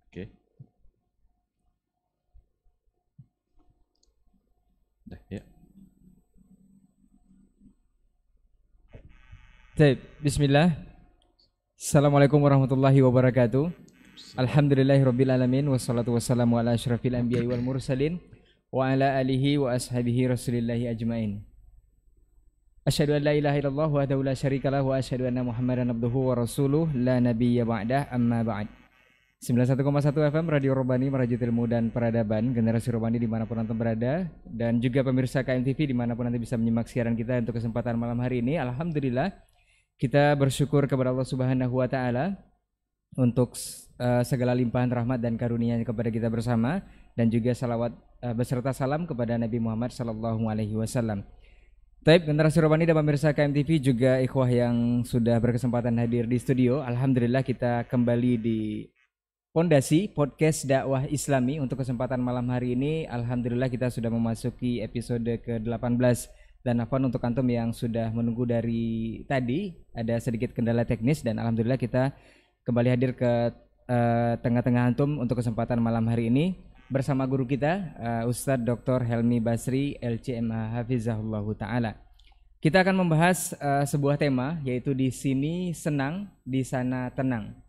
Oke. Dah, ya. Baik, bismillah. Assalamualaikum warahmatullahi wabarakatuh. Alhamdulillahirabbil alamin wassalatu wassalamu ala asyrafil anbiya'i wal mursalin wa ala alihi wa ashabihi rasulillahi ajmain. Asyhadu an la ilaha illallah wahdahu la syarikalah wa asyhadu anna Muhammadan abduhu wa rasuluh la nabiyya ba'dah amma ba'd. 91,1 FM Radio Robani merajut ilmu dan peradaban generasi Robani dimanapun Anda berada, dan juga pemirsa KMTV dimanapun Anda bisa menyimak siaran kita untuk kesempatan malam hari ini. Alhamdulillah kita bersyukur kepada Allah Subhanahu wa taala untuk segala limpahan rahmat dan karunia kepada kita bersama, dan juga salawat beserta salam kepada Nabi Muhammad sallallahu alaihi wasallam. Taib generasi Robani dan pemirsa KMTV juga ikhwah yang sudah berkesempatan hadir di studio. Alhamdulillah kita kembali di Pondasi Podcast Dakwah Islami untuk kesempatan malam hari ini. Alhamdulillah kita sudah memasuki episode ke-18. Dan Afwan, untuk antum yang sudah menunggu dari tadi, ada sedikit kendala teknis dan alhamdulillah kita kembali hadir ke tengah-tengah antum untuk kesempatan malam hari ini bersama guru kita Ustadz Dr. Helmi Basri LCMA Hafizahullahu Ta'ala. Kita akan membahas sebuah tema, yaitu di sini senang, di sana tenang.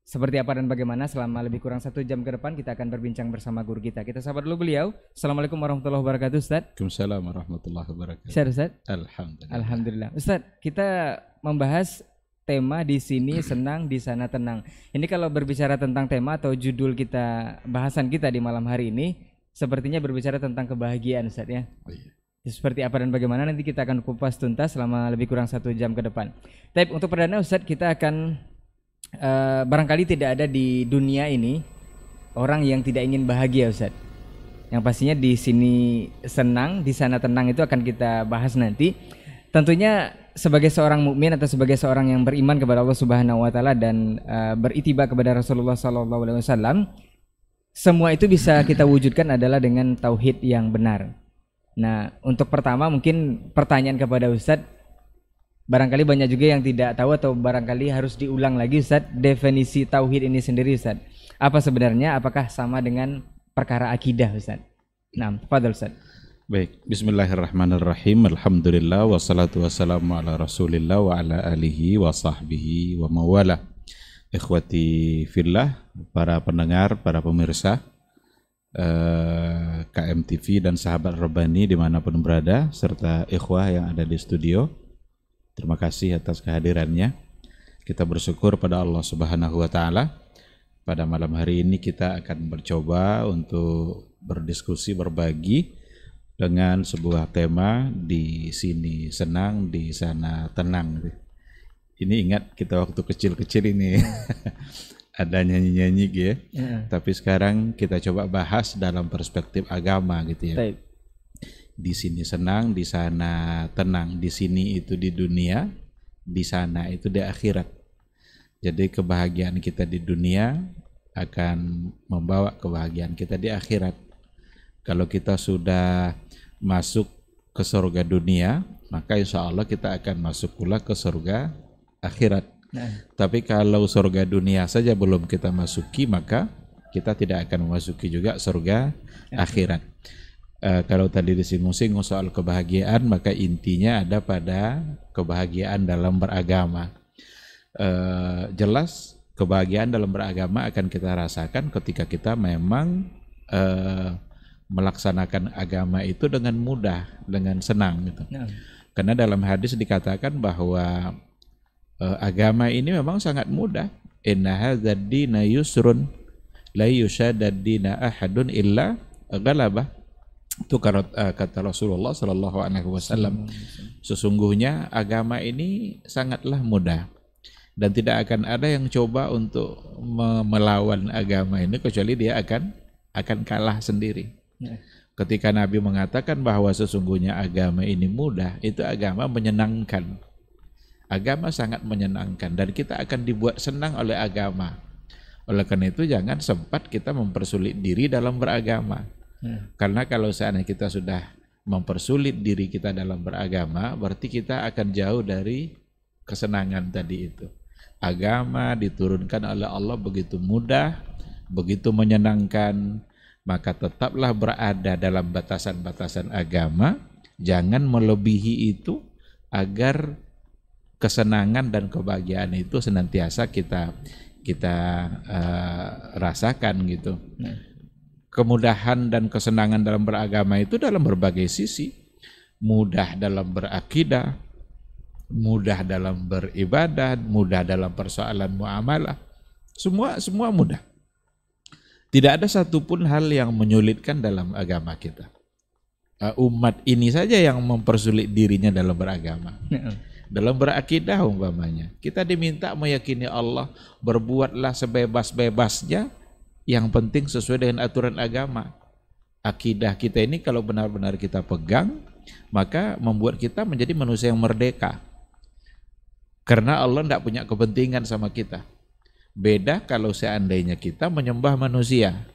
Seperti apa dan bagaimana, selama lebih kurang 1 jam ke depan kita akan berbincang bersama guru kita. Kita sapa dulu beliau. Assalamualaikum warahmatullahi wabarakatuh, Ustaz. Waalaikumsalam warahmatullahi wabarakatuh. Sehat, Ustaz? Alhamdulillah. Alhamdulillah. Ustaz, kita membahas tema di sini senang, di sana tenang. Ini kalau berbicara tentang tema atau judul kita, bahasan kita di malam hari ini, sepertinya berbicara tentang kebahagiaan, Ustaz ya. Oh, iya. Seperti apa dan bagaimana nanti kita akan kupas tuntas selama lebih kurang 1 jam ke depan. Tapi untuk perdana, Ustaz, kita akan barangkali tidak ada di dunia ini orang yang tidak ingin bahagia, Ustaz. Yang pastinya di sini senang, di sana tenang itu akan kita bahas nanti. Tentunya sebagai seorang mukmin atau sebagai seorang yang beriman kepada Allah Subhanahu wa taala dan beritiba kepada Rasulullah sallallahu alaihi wasallam, semua itu bisa kita wujudkan adalah dengan tauhid yang benar. Nah, untuk pertama mungkin pertanyaan kepada Ustaz, barangkali banyak juga yang tidak tahu atau barangkali harus diulang lagi, Ustaz, definisi tauhid ini sendiri, Ustaz. Apa sebenarnya? Apakah sama dengan perkara akidah, Ustaz? Nah, tafadhol, Ustaz. Baik, bismillahirrahmanirrahim. Alhamdulillah wassalatu wassalamu ala Rasulillah wa ala alihi wa sahbihi wa mawala. Ikhwati fillah, para pendengar, para pemirsa KMTV dan sahabat Robani dimanapun berada, serta ikhwah yang ada di studio. Terima kasih atas kehadirannya. Kita bersyukur pada Allah Subhanahu wa taala. Pada malam hari ini kita akan mencoba untuk berdiskusi, berbagi dengan sebuah tema di sini senang, di sana tenang. Ini ingat kita waktu kecil-kecil ini ada nyanyi-nyanyi gitu ya. Tapi sekarang kita coba bahas dalam perspektif agama gitu ya. Baik. Di sini senang, di sana tenang. Di sini itu di dunia, di sana itu di akhirat. Jadi kebahagiaan kita di dunia akan membawa kebahagiaan kita di akhirat. Kalau kita sudah masuk ke surga dunia, maka insya Allah kita akan masuk pula ke surga akhirat. Tapi kalau surga dunia saja belum kita masuki, maka kita tidak akan memasuki juga surga akhirat. Kalau tadi disinggung-singgung soal kebahagiaan, maka intinya ada pada kebahagiaan dalam beragama. Jelas kebahagiaan dalam beragama akan kita rasakan ketika kita memang melaksanakan agama itu dengan mudah, dengan senang gitu. Karena dalam hadis dikatakan bahwa agama ini memang sangat mudah. Inna hadzal dina yusrun la yushadad dina ahadun illa ghalabah. Itu kata Rasulullah sallallahu alaihi wasallam. Sesungguhnya agama ini sangatlah mudah dan tidak akan ada yang coba untuk melawan agama ini kecuali dia akan kalah sendiri. Ketika Nabi mengatakan bahwa sesungguhnya agama ini mudah, itu agama menyenangkan. Agama sangat menyenangkan dan kita akan dibuat senang oleh agama. Oleh karena itu jangan sempat kita mempersulit diri dalam beragama. Karena kalau seandainya kita sudah mempersulit diri kita dalam beragama, berarti kita akan jauh dari kesenangan tadi itu. Agama diturunkan oleh Allah begitu mudah, begitu menyenangkan, maka tetaplah berada dalam batasan-batasan agama, jangan melebihi itu agar kesenangan dan kebahagiaan itu senantiasa kita rasakan gitu. Kemudahan dan kesenangan dalam beragama itu dalam berbagai sisi, mudah dalam berakidah, mudah dalam beribadah, mudah dalam persoalan muamalah, semua mudah. Tidak ada satupun hal yang menyulitkan dalam agama kita. Umat ini saja yang mempersulit dirinya dalam beragama. Dalam berakidah umpamanya, kita diminta meyakini Allah, berbuatlah sebebas-bebasnya, yang penting sesuai dengan aturan agama. Akidah kita ini kalau benar-benar kita pegang, maka membuat kita menjadi manusia yang merdeka. Karena Allah tidak punya kepentingan sama kita. Beda kalau seandainya kita menyembah manusia.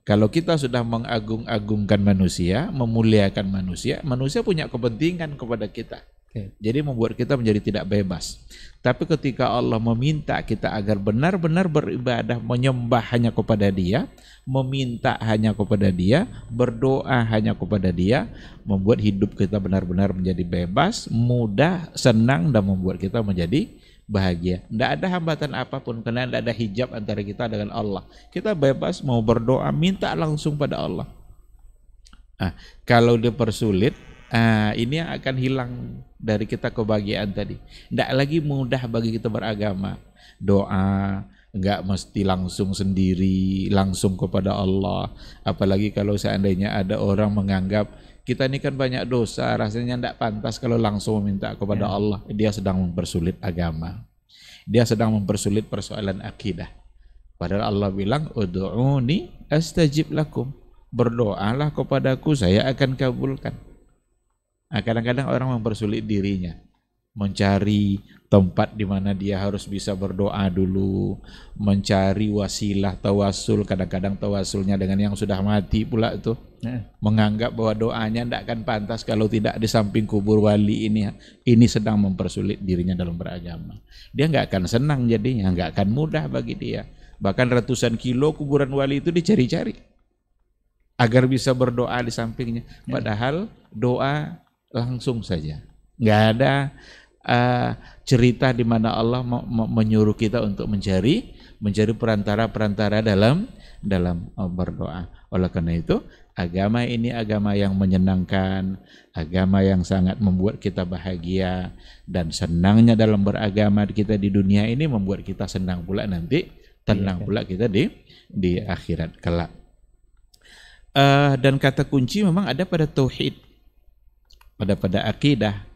Kalau kita sudah mengagung-agungkan manusia, memuliakan manusia, manusia punya kepentingan kepada kita. Jadi membuat kita menjadi tidak bebas. Tapi ketika Allah meminta kita agar benar-benar beribadah, menyembah hanya kepada Dia, meminta hanya kepada Dia, berdoa hanya kepada Dia, membuat hidup kita benar-benar menjadi bebas, mudah, senang, dan membuat kita menjadi bahagia. Tidak ada hambatan apapun, karena tidak ada hijab antara kita dengan Allah. Kita bebas mau berdoa, minta langsung pada Allah. Kalau dipersulit, ini yang akan hilang dari kita kebahagiaan tadi. Tidak lagi mudah bagi kita beragama. Doa enggak mesti langsung sendiri, langsung kepada Allah. Apalagi kalau seandainya ada orang menganggap kita ini kan banyak dosa, rasanya tidak pantas kalau langsung meminta kepada Allah. Dia sedang mempersulit agama. Dia sedang mempersulit persoalan akidah. Padahal Allah bilang, ud'uni astajib lakum. Berdoalah kepadaku, saya akan kabulkan. Kadang-kadang orang mempersulit dirinya, mencari tempat di mana dia harus bisa berdoa dulu, mencari wasilah tawasul. Kadang-kadang tawasulnya dengan yang sudah mati pula itu, menganggap bahwa doanya tidak akan pantas kalau tidak di samping kubur wali ini. Ini sedang mempersulit dirinya dalam beragama. Dia nggak akan senang jadinya, nggak akan mudah bagi dia. Bahkan ratusan kilo kuburan wali itu dicari-cari agar bisa berdoa di sampingnya. Padahal doa langsung saja. Nggak ada cerita di mana Allah menyuruh kita untuk mencari perantara-perantara dalam berdoa. Oleh karena itu, agama ini agama yang menyenangkan, agama yang sangat membuat kita bahagia, dan senangnya dalam beragama kita di dunia ini membuat kita senang pula nanti, tenang pula kita di akhirat kelak. Dan kata kunci memang ada pada tauhid, pada akidah.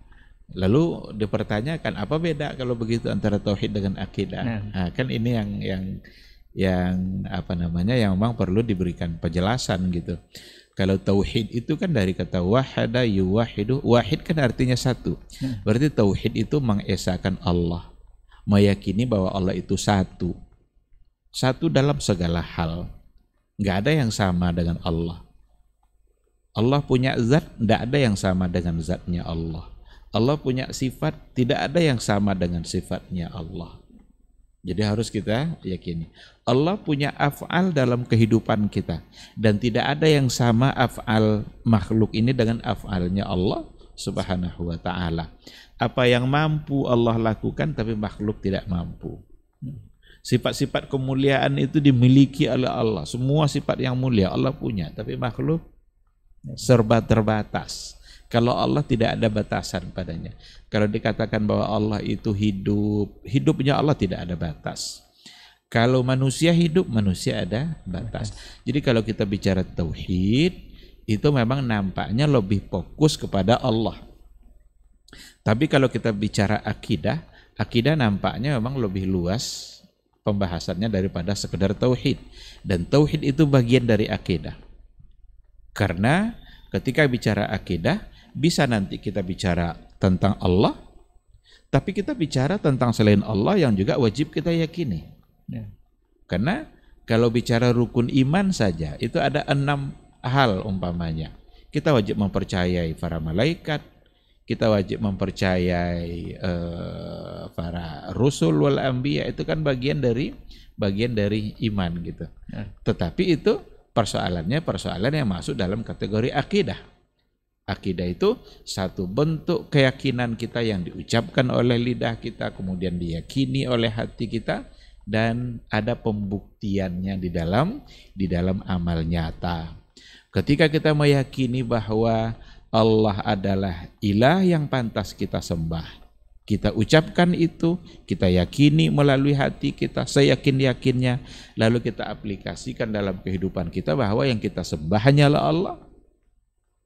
Lalu dipertanyakan, apa beda kalau begitu antara tauhid dengan akidah? Kan ini yang apa namanya, yang memang perlu diberikan penjelasan gitu. Kalau tauhid itu kan dari kata wahada yuwahidu, wahid kan artinya satu. Berarti tauhid itu mengesahkan Allah, meyakini bahwa Allah itu satu dalam segala hal. Nggak ada yang sama dengan Allah. Allah punya zat, tidak ada yang sama dengan zatnya Allah. Allah punya sifat, tidak ada yang sama dengan sifatnya Allah. Jadi harus kita yakini. Allah punya af'al dalam kehidupan kita, dan tidak ada yang sama af'al makhluk ini dengan af'alnya Allah Subhanahu wa ta'ala. Apa yang mampu Allah lakukan, tapi makhluk tidak mampu. Sifat-sifat kemuliaan itu dimiliki oleh Allah. Semua sifat yang mulia Allah punya, tapi makhluk serba terbatas. Kalau Allah tidak ada batasan padanya. Kalau dikatakan bahwa Allah itu hidup, hidupnya Allah tidak ada batas. Kalau manusia hidup, manusia ada batas. Jadi kalau kita bicara tauhid, itu memang nampaknya lebih fokus kepada Allah. Tapi kalau kita bicara akidah, akidah nampaknya memang lebih luas pembahasannya daripada sekedar tauhid. Dan tauhid itu bagian dari akidah. Karena ketika bicara akidah, bisa nanti kita bicara tentang Allah, tapi kita bicara tentang selain Allah yang juga wajib kita yakini. Karena kalau bicara rukun iman saja, itu ada 6 hal umpamanya. Kita wajib mempercayai para malaikat, kita wajib mempercayai para rusul wal anbiya, itu kan bagian dari iman gitu. Tetapi itu persoalan yang masuk dalam kategori akidah. Akidah itu satu bentuk keyakinan kita yang diucapkan oleh lidah kita, kemudian diyakini oleh hati kita, dan ada pembuktiannya di dalam amal nyata. Ketika kita meyakini bahwa Allah adalah ilah yang pantas kita sembah, kita ucapkan itu, kita yakini melalui hati kita, seyakin-yakinnya, lalu kita aplikasikan dalam kehidupan kita bahwa yang kita sembah hanyalah Allah.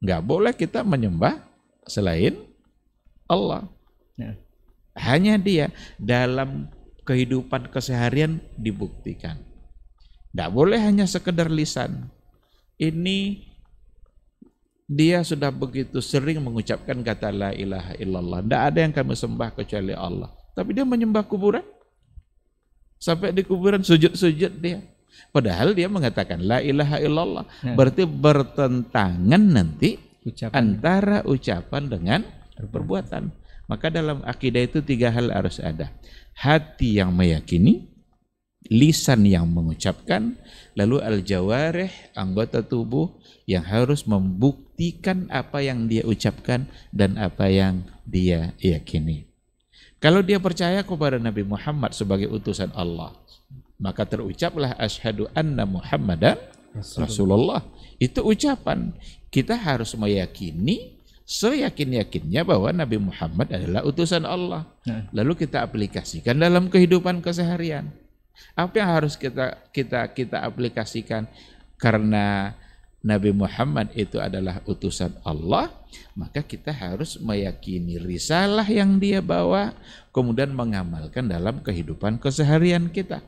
Nggak boleh kita menyembah selain Allah. Hanya Dia. Dalam kehidupan keseharian dibuktikan. Nggak boleh hanya sekedar lisan. Ini dia sudah begitu sering mengucapkan kata la ilaha illallah. Nggak ada yang kami sembah kecuali Allah. Tapi dia menyembah kuburan. Sampai di kuburan sujud-sujud dia. Padahal dia mengatakan la ilaha illallah. Berarti bertentangan nanti antara ucapan dengan perbuatan. Maka dalam akidah itu 3 hal harus ada. Hati yang meyakini, lisan yang mengucapkan, lalu al-jawarih, anggota tubuh yang harus membuktikan apa yang dia ucapkan dan apa yang dia yakini. Kalau dia percaya kepada Nabi Muhammad sebagai utusan Allah, maka terucaplah asyhadu anna Muhammadan Rasulullah. Itu ucapan. Kita harus meyakini seyakin-yakinnya bahwa Nabi Muhammad adalah utusan Allah. Lalu kita aplikasikan dalam kehidupan keseharian. Apa yang harus kita aplikasikan? Karena Nabi Muhammad itu adalah utusan Allah, maka kita harus meyakini risalah yang dia bawa, kemudian mengamalkan dalam kehidupan keseharian kita.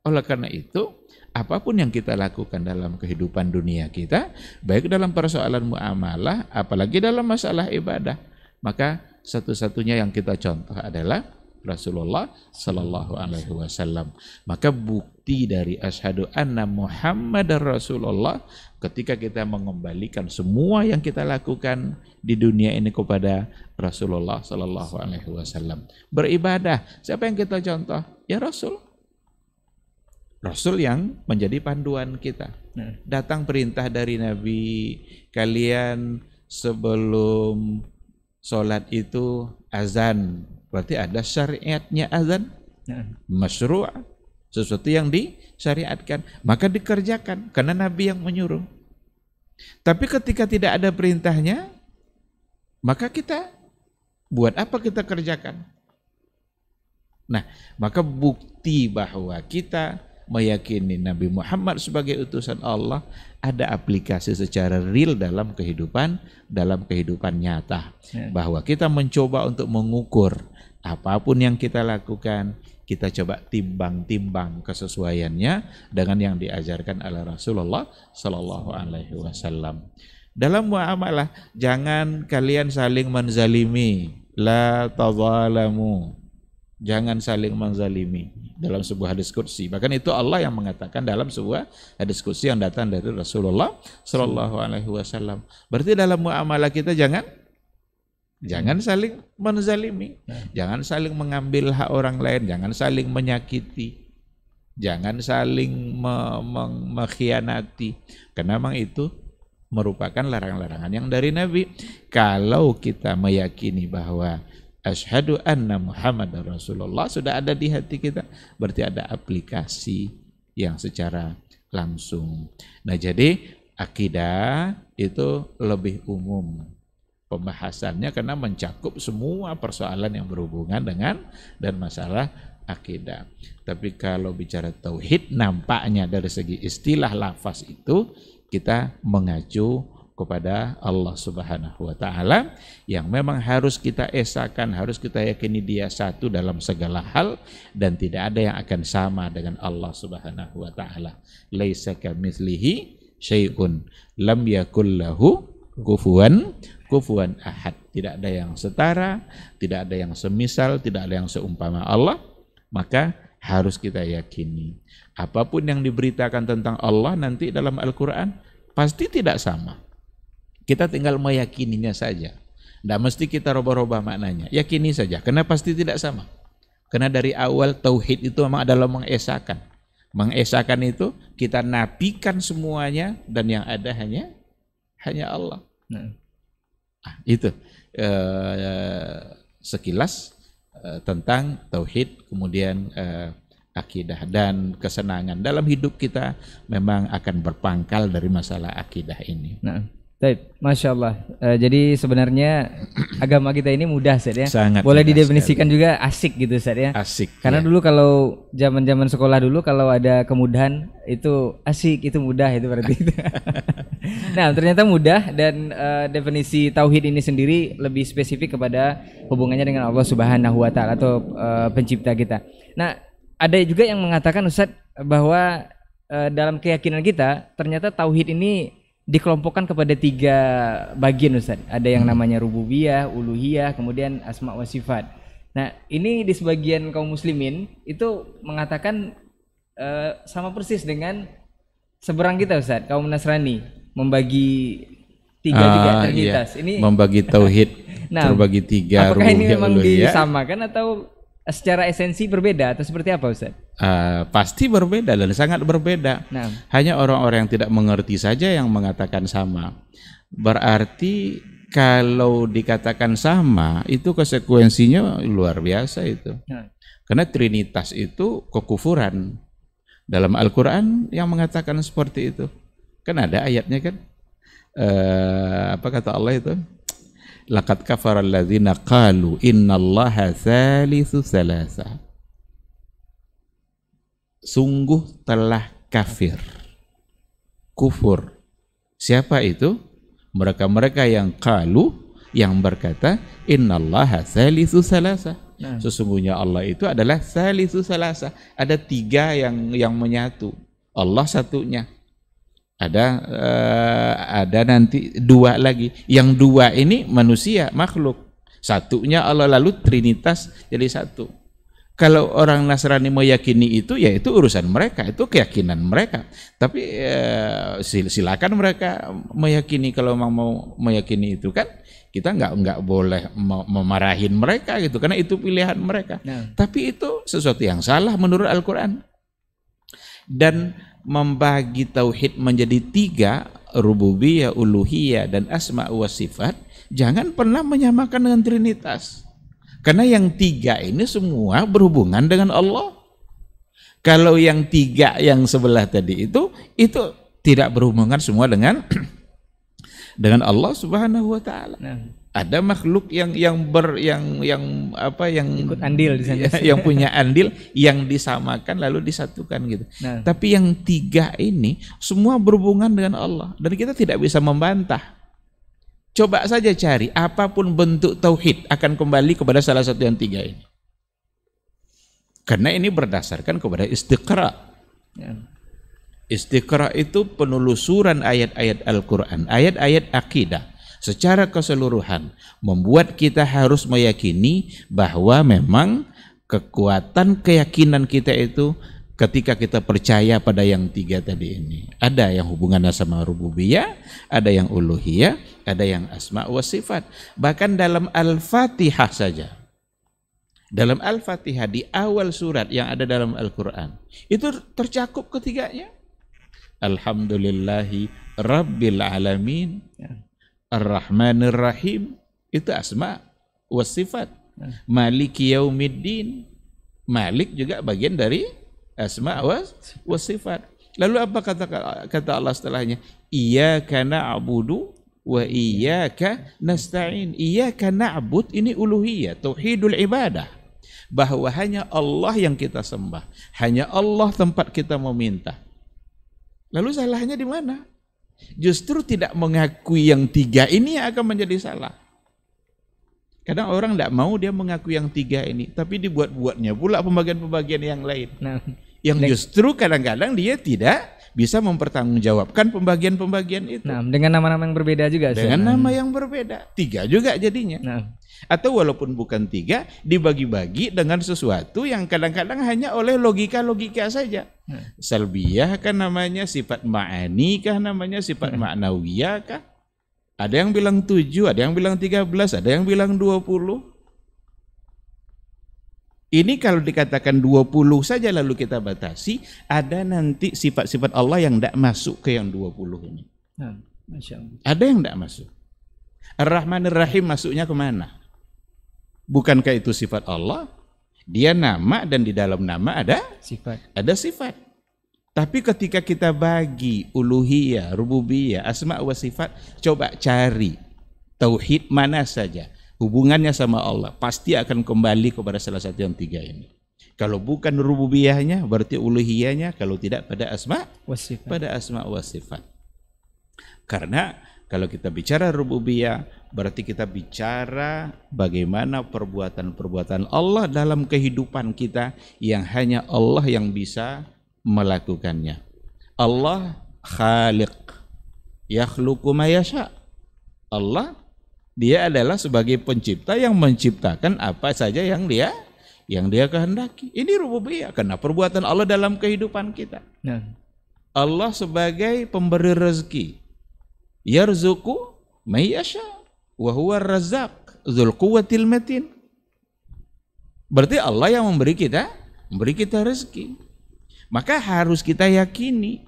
Oleh karena itu, apapun yang kita lakukan dalam kehidupan dunia kita, baik dalam persoalan muamalah, apalagi dalam masalah ibadah, maka satu-satunya yang kita contoh adalah Rasulullah Sallallahu Alaihi Wasallam. Maka bukti dari asyhadu anna Muhammadar Rasulullah ketika kita mengembalikan semua yang kita lakukan di dunia ini kepada Rasulullah Sallallahu Alaihi Wasallam. Beribadah, siapa yang kita contoh? Ya Rasul. Rasul yang menjadi panduan kita. Datang perintah dari Nabi, kalian sebelum sholat itu azan. Berarti ada syariatnya azan. Masyru', sesuatu yang disyariatkan. Maka dikerjakan, karena Nabi yang menyuruh. Tapi ketika tidak ada perintahnya, maka kita buat apa kita kerjakan? Nah, maka bukti bahwa kita meyakini Nabi Muhammad sebagai utusan Allah ada aplikasi secara real dalam kehidupan nyata. Bahwa kita mencoba untuk mengukur apapun yang kita lakukan, kita coba timbang-timbang kesesuaiannya dengan yang diajarkan oleh Rasulullah Sallallahu Alaihi Wasallam. Dalam muamalah, jangan kalian saling menzalimi, la tazalamu. Jangan saling menzalimi dalam sebuah hadis qudsi. Bahkan itu Allah yang mengatakan dalam sebuah hadis qudsi yang datang dari Rasulullah Sallallahu Alaihi Wasallam. Berarti dalam muamalah kita jangan saling menzalimi, jangan saling mengambil hak orang lain, jangan saling menyakiti, jangan saling mengkhianati. Karena memang itu merupakan larangan-larangan yang dari Nabi. Kalau kita meyakini bahwa asyhadu anna Muhammadar Rasulullah sudah ada di hati kita, berarti ada aplikasi yang secara langsung. Nah, jadi akidah itu lebih umum pembahasannya karena mencakup semua persoalan yang berhubungan dengan dan masalah akidah. Tapi kalau bicara tauhid, nampaknya dari segi istilah lafaz itu kita mengacu kepada Allah Subhanahu wa Ta'ala yang memang harus kita esakan, harus kita yakini Dia satu dalam segala hal dan tidak ada yang akan sama dengan Allah Subhanahu wa Ta'ala. Laisa kamitslihi syai'un lam yakul lahu kufuwan ahad. Tidak ada yang setara, tidak ada yang semisal, tidak ada yang seumpama Allah. Maka harus kita yakini apapun yang diberitakan tentang Allah nanti dalam Al-Quran pasti tidak sama. Kita tinggal meyakininya saja. Tidak mesti kita robah-robah maknanya. Yakini saja, karena pasti tidak sama. Karena dari awal tauhid itu memang adalah mengesakan. Mengesakan itu kita nafikan semuanya dan yang ada hanya Allah. Nah, itu sekilas tentang tauhid, kemudian akidah dan kesenangan dalam hidup kita memang akan berpangkal dari masalah akidah ini. Nah, baik, Masya Allah. Jadi sebenarnya agama kita ini mudah, Ustaz ya. Sangat boleh mudah didefinisikan sekali. juga asik gitu, Ustaz ya. Asik. Karena ya. dulu kalau zaman sekolah dulu kalau ada kemudahan itu asik, itu mudah itu berarti. Nah, ternyata mudah dan definisi tauhid ini sendiri lebih spesifik kepada hubungannya dengan Allah Subhanahu wa taala atau pencipta kita. Nah, ada juga yang mengatakan, Ustaz, bahwa dalam keyakinan kita ternyata tauhid ini dikelompokkan kepada 3 bagian, Ustaz. Ada yang namanya rububiyah, uluhiyah, kemudian asma wa sifat. Nah, ini di sebagian kaum muslimin itu mengatakan sama persis dengan seberang kita, Ustaz, kaum Nasrani, membagi 3 juga trinitas. Iya. Ini membagi tauhid terbagi 3. Apakah ini memang disamakan atau secara esensi berbeda atau seperti apa, Ustaz? Pasti berbeda dan sangat berbeda. Nah. Hanya orang-orang yang tidak mengerti saja yang mengatakan sama. Berarti kalau dikatakan sama itu konsekuensinya luar biasa itu. Nah. Karena trinitas itu kekufuran. Dalam Al-Quran yang mengatakan seperti itu. Kan ada ayatnya kan. Apa kata Allah itu? Laqad kafara alladzina qalu innallaha tsalitsu tsalasa. Sungguh telah kafir, kufur. Siapa itu? Mereka-mereka yang qalu, yang berkata innallaha tsalitsu tsalasa. Sesungguhnya Allah itu adalah tsalitsu tsalasa. Ada 3 yang menyatu. Allah satunya. Ada nanti 2 lagi. Yang 2 ini manusia, makhluk. Satunya Allah, lalu trinitas jadi 1. Kalau orang Nasrani meyakini itu, ya itu urusan mereka, itu keyakinan mereka. Tapi silakan mereka meyakini. Kalau memang mau meyakini itu kan, kita nggak boleh memarahin mereka gitu, karena itu pilihan mereka. Nah. Tapi itu sesuatu yang salah menurut Al-Quran. Dan membagi tauhid menjadi 3, rububiyah, uluhiyah, dan asma wa sifat, jangan pernah menyamakan dengan trinitas. Karena yang 3 ini semua berhubungan dengan Allah. Kalau yang 3 yang sebelah tadi itu tidak berhubungan semua dengan Allah Subhanahu wa taala. Nah. Ada makhluk yang ikut andil di sana. Yang punya andil yang disamakan lalu disatukan gitu. Nah. Tapi yang 3 ini semua berhubungan dengan Allah dan kita tidak bisa membantah. Coba saja cari apapun bentuk tauhid akan kembali kepada salah satu yang 3 ini. Karena ini berdasarkan kepada istiqra. Ya. Istiqra itu penelusuran ayat-ayat Al-Quran, ayat-ayat akidah secara keseluruhan, membuat kita harus meyakini bahwa memang kekuatan keyakinan kita itu ketika kita percaya pada yang 3 tadi ini. Ada yang hubungannya sama rububiyah, ada yang uluhiyah, ada yang asma wa sifat. Bahkan dalam Al-Fatihah saja. Dalam Al-Fatihah di awal surat yang ada dalam Al-Quran, itu tercakup ketiganya. Alhamdulillahi Rabbil Alamin, Ar-Rahmanir Rahim, itu asma wa sifat. Maliki Yaumiddin, Malik juga bagian dari asma wa sifat. Lalu apa kata Allah setelahnya? Iyyaka na'budu wa iyyaka nasta'in. Iyyaka na'bud ini uluhiyah, tauhidul ibadah. Bahwa hanya Allah yang kita sembah, hanya Allah tempat kita meminta. Lalu salahnya di mana? Justru tidak mengakui yang 3 ini yang akan menjadi salah. Kadang orang tidak mau dia mengakui yang 3 ini, tapi dibuat-buatnya pula pembagian-pembagian yang lain. Nah, yang justru kadang-kadang dia tidak bisa mempertanggungjawabkan pembagian-pembagian itu. Nah, dengan nama-nama yang berbeda juga. Dengan nama yang berbeda. 3 juga jadinya. Nah. Atau walaupun bukan 3, dibagi-bagi dengan sesuatu yang kadang-kadang hanya oleh logika-logika saja. Salbiyah kan namanya, sifat ma'ani kah namanya, sifat ma'nawiyah kah? Ada yang bilang 7, ada yang bilang 13, ada yang bilang 20. Ini kalau dikatakan 20 saja lalu kita batasi, ada nanti sifat-sifat Allah yang tidak masuk ke yang 20 ini. Masya Allah. Ada yang tidak masuk. Ar-Rahman Ar-Rahim masuknya kemana? Bukankah itu sifat Allah? Dia nama dan di dalam nama ada sifat. Tapi ketika kita bagi uluhiyah, rububiyah, asma wa sifat, coba cari tauhid mana saja hubungannya sama Allah, pasti akan kembali kepada salah satu yang 3 ini. Kalau bukan rububiyahnya berarti uluhiyahnya, kalau tidak pada asma wa sifat. Karena kalau kita bicara rububiyah berarti kita bicara bagaimana perbuatan-perbuatan Allah dalam kehidupan kita yang hanya Allah yang bisa melakukannya. Allah khaliq, yakhluqu ma yasha. Allah, dia adalah sebagai pencipta yang menciptakan apa saja yang dia kehendaki. Ini rububiyah, karena perbuatan Allah dalam kehidupan kita. Allah sebagai pemberi rezeki, yarzuqu may yasha wa huwa ar-razzaq dzul quwwatil matin. Berarti Allah yang memberi kita rezeki. Maka harus kita yakini,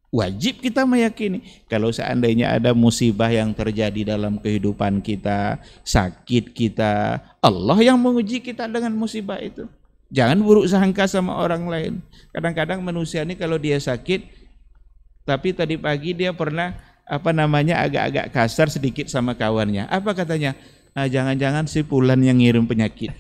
wajib kita meyakini. Kalau seandainya ada musibah yang terjadi dalam kehidupan kita, sakit kita, Allah yang menguji kita dengan musibah itu. Jangan buruk sangka sama orang lain. Kadang-kadang manusia ini kalau dia sakit, tapi tadi pagi dia pernah agak-agak kasar sedikit sama kawannya. Apa katanya? Nah, jangan-jangan si Fulan yang ngirim penyakit.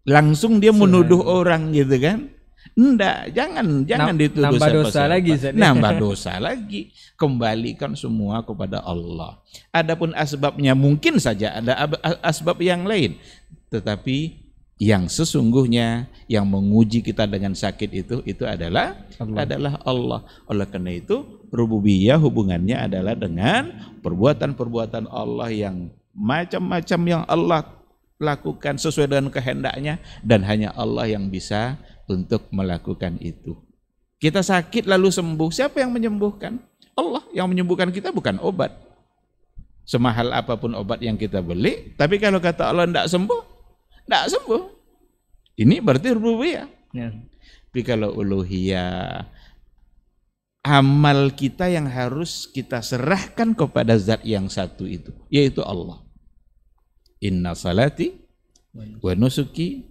Langsung dia menuduh orang gitu kan. Enggak, jangan dituduh siapa-siapa. Nambah dosa lagi. Kembalikan semua kepada Allah. Adapun asbabnya mungkin saja ada asbab yang lain, tetapi yang sesungguhnya yang menguji kita dengan sakit itu adalah Allah. Oleh karena itu rububiyah hubungannya adalah dengan perbuatan-perbuatan Allah yang macam-macam yang Allah lakukan sesuai dengan kehendaknya, dan hanya Allah yang bisa untuk melakukan itu. Kita sakit lalu sembuh, siapa yang menyembuhkan? Allah. Yang menyembuhkan kita bukan obat. Semahal apapun obat yang kita beli, tapi kalau kata Allah tidak sembuh. Ini berarti rububiyah. Tapi kalau uluhiyah, amal kita yang harus kita serahkan kepada zat yang satu itu, yaitu Allah. Inna salati wa nusuki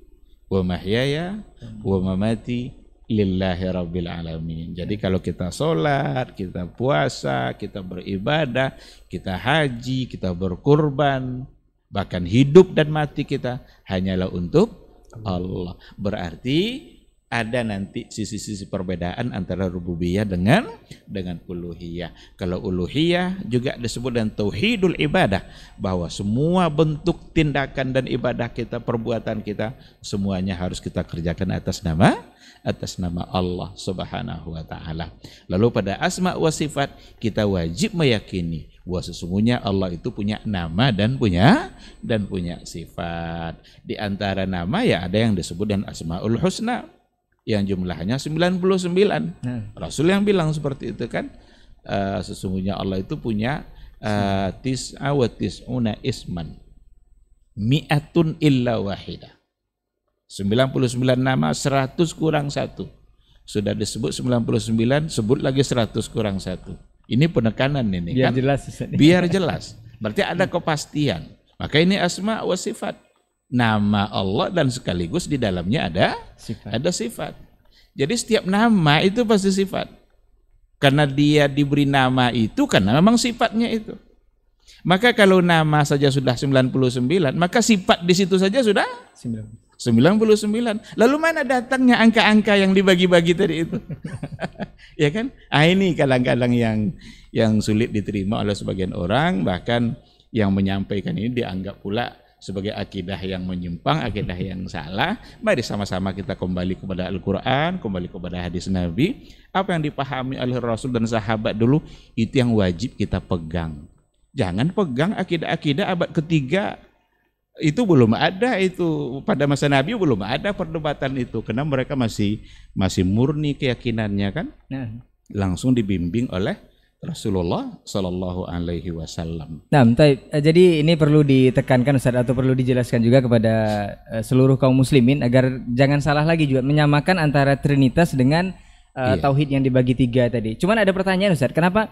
wa mahyaya wa mamati lillahi rabbil alamin. Jadi kalau kita sholat, kita puasa, kita beribadah, kita haji, kita berkurban, bahkan hidup dan mati kita hanyalah untuk Allah. Berarti ada nanti sisi-sisi perbedaan antara rububiyah dengan uluhiyah. Kalau uluhiyah juga disebut dengan tauhidul ibadah, bahwa semua bentuk tindakan dan ibadah kita, perbuatan kita, semuanya harus kita kerjakan atas nama Allah Subhanahu wa taala. Lalu pada asma wa sifat kita wajib meyakini bahwa sesungguhnya Allah itu punya nama dan punya sifat. Di antara nama ya ada yang disebut dengan Asmaul Husna yang jumlahnya 99. Rasul yang bilang seperti itu kan, sesungguhnya Allah itu punya tis'a wa tis'una isman mi'atun illa wahidah. 99 nama, 100 kurang 1. Sudah disebut 99, sebut lagi 100 kurang 1. Ini penekanan ini biar kan? Jelas. Biar jelas. Berarti ada kepastian. Maka ini asma wa sifat. Nama Allah dan sekaligus di dalamnya ada sifat. Jadi setiap nama itu pasti sifat. Karena dia diberi nama itu karena memang sifatnya itu. Maka kalau nama saja sudah 99, maka sifat di situ saja sudah 99. Lalu mana datangnya angka-angka yang dibagi-bagi tadi itu? Ya kan? Ini kadang-kadang yang sulit diterima oleh sebagian orang, bahkan yang menyampaikan ini dianggap pula sebagai akidah yang menyimpang, akidah yang salah. Mari sama-sama kita kembali kepada Al-Quran, kembali kepada hadis Nabi. Apa yang dipahami oleh Rasul dan sahabat dulu, itu yang wajib kita pegang. Jangan pegang akidah-akidah abad ketiga. Itu belum ada, itu pada masa Nabi belum ada perdebatan itu, karena mereka masih murni keyakinannya kan. Langsung dibimbing oleh Rasulullah Sallallahu Alaihi Wasallam. Nah, jadi ini perlu ditekankan Ustaz, atau perlu dijelaskan juga kepada seluruh kaum muslimin agar jangan salah lagi juga menyamakan antara Trinitas dengan tauhid yang dibagi 3 tadi. Cuman ada pertanyaan Ustaz, kenapa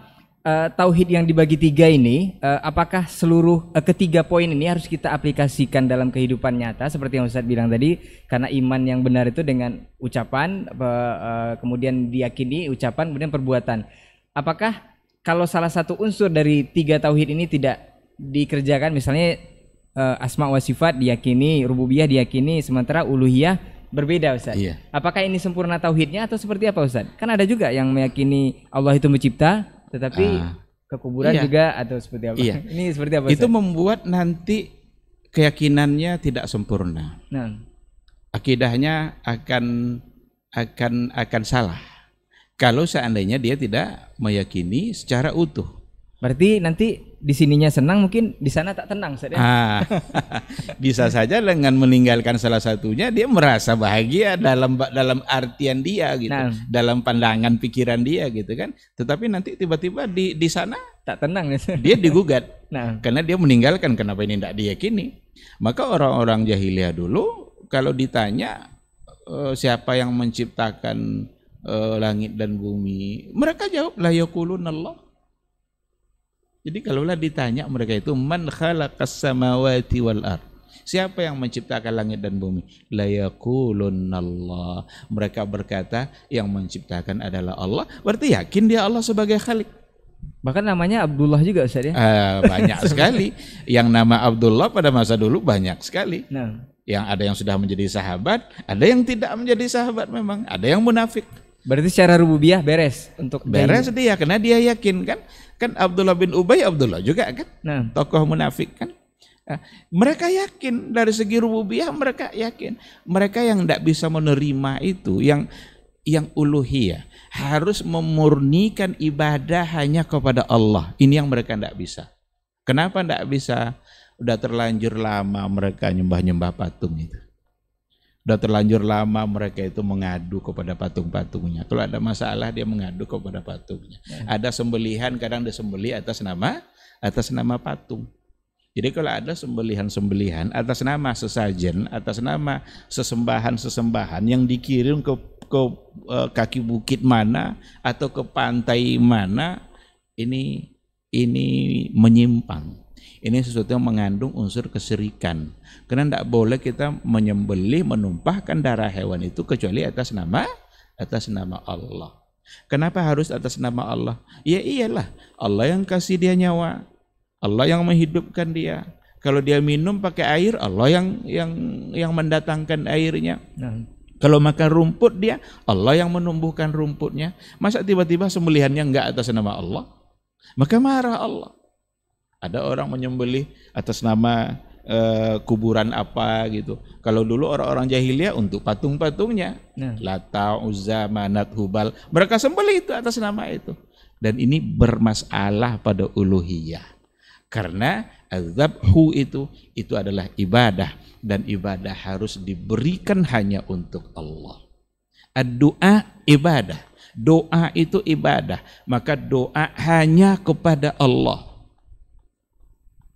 tauhid yang dibagi 3 ini apakah seluruh ketiga poin ini harus kita aplikasikan dalam kehidupan nyata seperti yang Ustaz bilang tadi, karena iman yang benar itu dengan ucapan, kemudian diyakini, ucapan, kemudian perbuatan. Apakah kalau salah satu unsur dari 3 tauhid ini tidak dikerjakan, misalnya asma wa sifat diyakini, rububiyah diyakini, sementara uluhiyah berbeda Ustaz. Iya. Apakah ini sempurna tauhidnya atau seperti apa Ustaz? Kan ada juga yang meyakini Allah itu mencipta, tetapi ke kuburan juga, atau seperti apa? Iya. Ini seperti apa Ustaz? Itu membuat nanti keyakinannya tidak sempurna. Nah, akidahnya akan salah kalau seandainya dia tidak meyakini secara utuh. Berarti nanti di sininya senang, mungkin di sana tak tenang Ustaz, ya? Bisa saja dengan meninggalkan salah satunya dia merasa bahagia dalam artian dia gitu, dalam pandangan pikiran dia gitu kan. Tetapi nanti tiba-tiba di sana tak tenang dia digugat. Karena dia meninggalkan, kenapa ini tidak diyakini. Maka orang-orang jahiliyah dulu kalau ditanya siapa yang menciptakan langit dan bumi, mereka jawab la yaqulunallah. Jadi kalaulah ditanya mereka itu man khalaqas samawati wal ard, siapa yang menciptakan langit dan bumi, la yaqulunallah, mereka berkata yang menciptakan adalah Allah. Berarti yakin dia Allah sebagai khalik. Bahkan namanya Abdullah juga Ustaz, ya? Banyak sekali yang nama Abdullah pada masa dulu, banyak sekali. Yang ada yang sudah menjadi sahabat, ada yang tidak menjadi sahabat, memang ada yang munafik. Berarti secara rububiyah beres untuk beres dia, karena dia yakin kan Abdullah bin Ubay Abdullah juga kan, tokoh munafik kan. Mereka yakin dari segi rububiyah, mereka yakin. Mereka yang tidak bisa menerima itu, yang uluhiyah, harus memurnikan ibadah hanya kepada Allah. Ini yang mereka tidak bisa. Kenapa tidak bisa? Udah terlanjur lama mereka nyembah-nyembah patung itu. Udah terlanjur lama mereka itu mengadu kepada patung-patungnya. Kalau ada masalah dia mengadu kepada patungnya. Ada sembelihan, kadang disembelih atas nama patung. Jadi kalau ada sembelihan atas nama sesajen, atas nama sesembahan yang dikirim ke kaki bukit mana atau ke pantai mana, ini menyimpang. Ini sesuatu yang mengandung unsur kesyirikan. Karena tidak boleh kita menyembelih, menumpahkan darah hewan itu kecuali atas nama Allah. Kenapa harus atas nama Allah? Ya iyalah, Allah yang kasih dia nyawa, Allah yang menghidupkan dia. Kalau dia minum pakai air, Allah yang mendatangkan airnya. Kalau makan rumput, dia Allah yang menumbuhkan rumputnya. Masa tiba-tiba sembelihannya enggak atas nama Allah? Maka marah Allah. Ada orang menyembelih atas nama kuburan apa gitu. Kalau dulu orang-orang jahiliyah untuk patung-patungnya, Lata, Uzza, Manat, Hubal, mereka sembelih itu atas nama itu. Dan ini bermasalah pada uluhiyah. Karena azabhu itu adalah ibadah, dan ibadah harus diberikan hanya untuk Allah. Ad-du'a ibadah. Doa itu ibadah, maka doa hanya kepada Allah.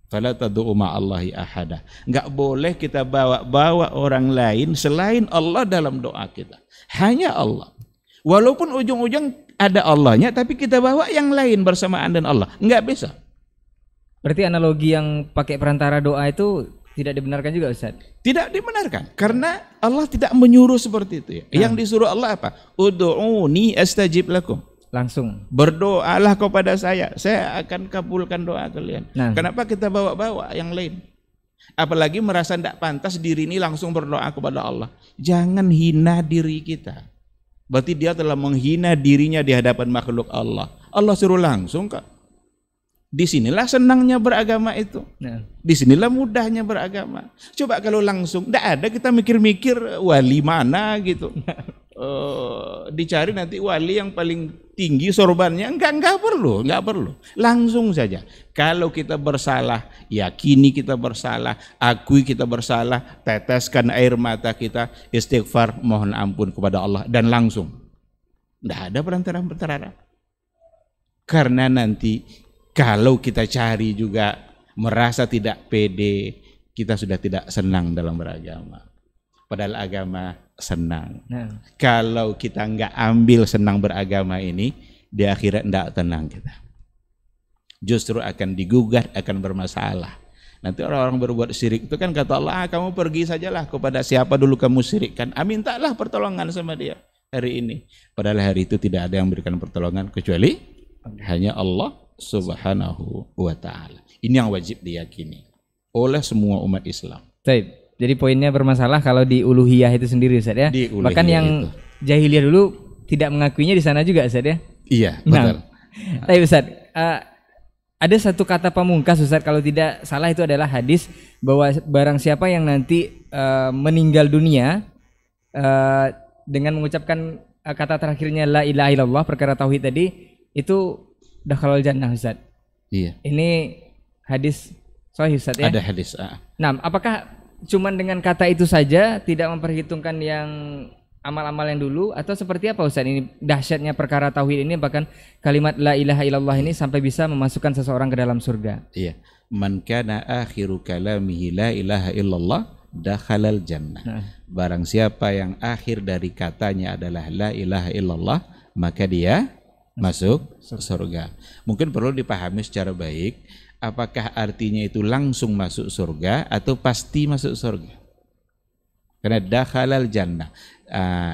Fala tad'u ma'allahi ahada. Enggak boleh kita bawa orang lain selain Allah dalam doa kita. Hanya Allah. Walaupun ujung-ujung ada Allahnya, tapi kita bawa yang lain bersamaan dengan Allah. Enggak bisa. Berarti analogi yang pakai perantara doa itu tidak dibenarkan juga Ustaz? Tidak dibenarkan, karena Allah tidak menyuruh seperti itu ya. Yang disuruh Allah apa? Ud'uni astajib lakum. Langsung berdoalah kepada saya akan kabulkan doa kalian. Kenapa kita bawa-bawa yang lain? Apalagi merasa tidak pantas diri ini langsung berdoa kepada Allah. Jangan hina diri kita. Berarti dia telah menghina dirinya di hadapan makhluk Allah. Allah suruh langsung kok. Disinilah senangnya beragama itu. Disinilah mudahnya beragama. Coba kalau langsung, tidak ada kita mikir-mikir wali mana gitu. Dicari nanti wali yang paling tinggi sorbannya, enggak perlu. Langsung saja. Kalau kita bersalah, yakini kita bersalah, akui kita bersalah, teteskan air mata kita, istighfar, mohon ampun kepada Allah, dan langsung. Tidak ada perantara-perantara. Karena nanti kalau kita cari juga merasa tidak pede, kita sudah tidak senang dalam beragama. Padahal agama senang. Kalau kita nggak ambil senang beragama ini, di akhirat tidak tenang kita. Justru akan digugat, akan bermasalah. Nanti orang-orang berbuat syirik itu kan kata Allah, kamu pergi sajalah kepada siapa dulu kamu syirikkan. Mintalah pertolongan sama dia hari ini. Padahal hari itu tidak ada yang memberikan pertolongan kecuali hanya Allah Subhanahu wa ta'ala. Ini yang wajib diyakini oleh semua umat Islam. Baik. Jadi poinnya bermasalah kalau di uluhiyah itu sendiri, Ustaz ya. Bahkan yang jahiliyah dulu tidak mengakuinya di sana juga, Ustaz ya. Iya, betul. Tapi Ustaz, ada satu kata pamungkas, Ustaz, kalau tidak salah itu adalah hadis bahwa barang siapa yang nanti meninggal dunia dengan mengucapkan kata terakhirnya la ilaha illallah, perkara tauhid tadi, itu dakhalul jannah, Ustaz. Iya. Ini hadis sahih, Ustaz ya. Ada hadis. Nah, apakah cuman dengan kata itu saja tidak memperhitungkan yang amal-amal yang dulu, atau seperti apa, Ustaz? Ini dahsyatnya perkara tauhid ini, bahkan kalimat la ilaha illallah ini sampai bisa memasukkan seseorang ke dalam surga. Iya. Man kana akhiru kalamihi la ilaha illallah dakhalal jannah. Barang siapa yang akhir dari katanya adalah la ilaha illallah, maka dia masuk surga. Mungkin perlu dipahami secara baik, apakah artinya itu langsung masuk surga atau pasti masuk surga? Karena dakhalal jannah.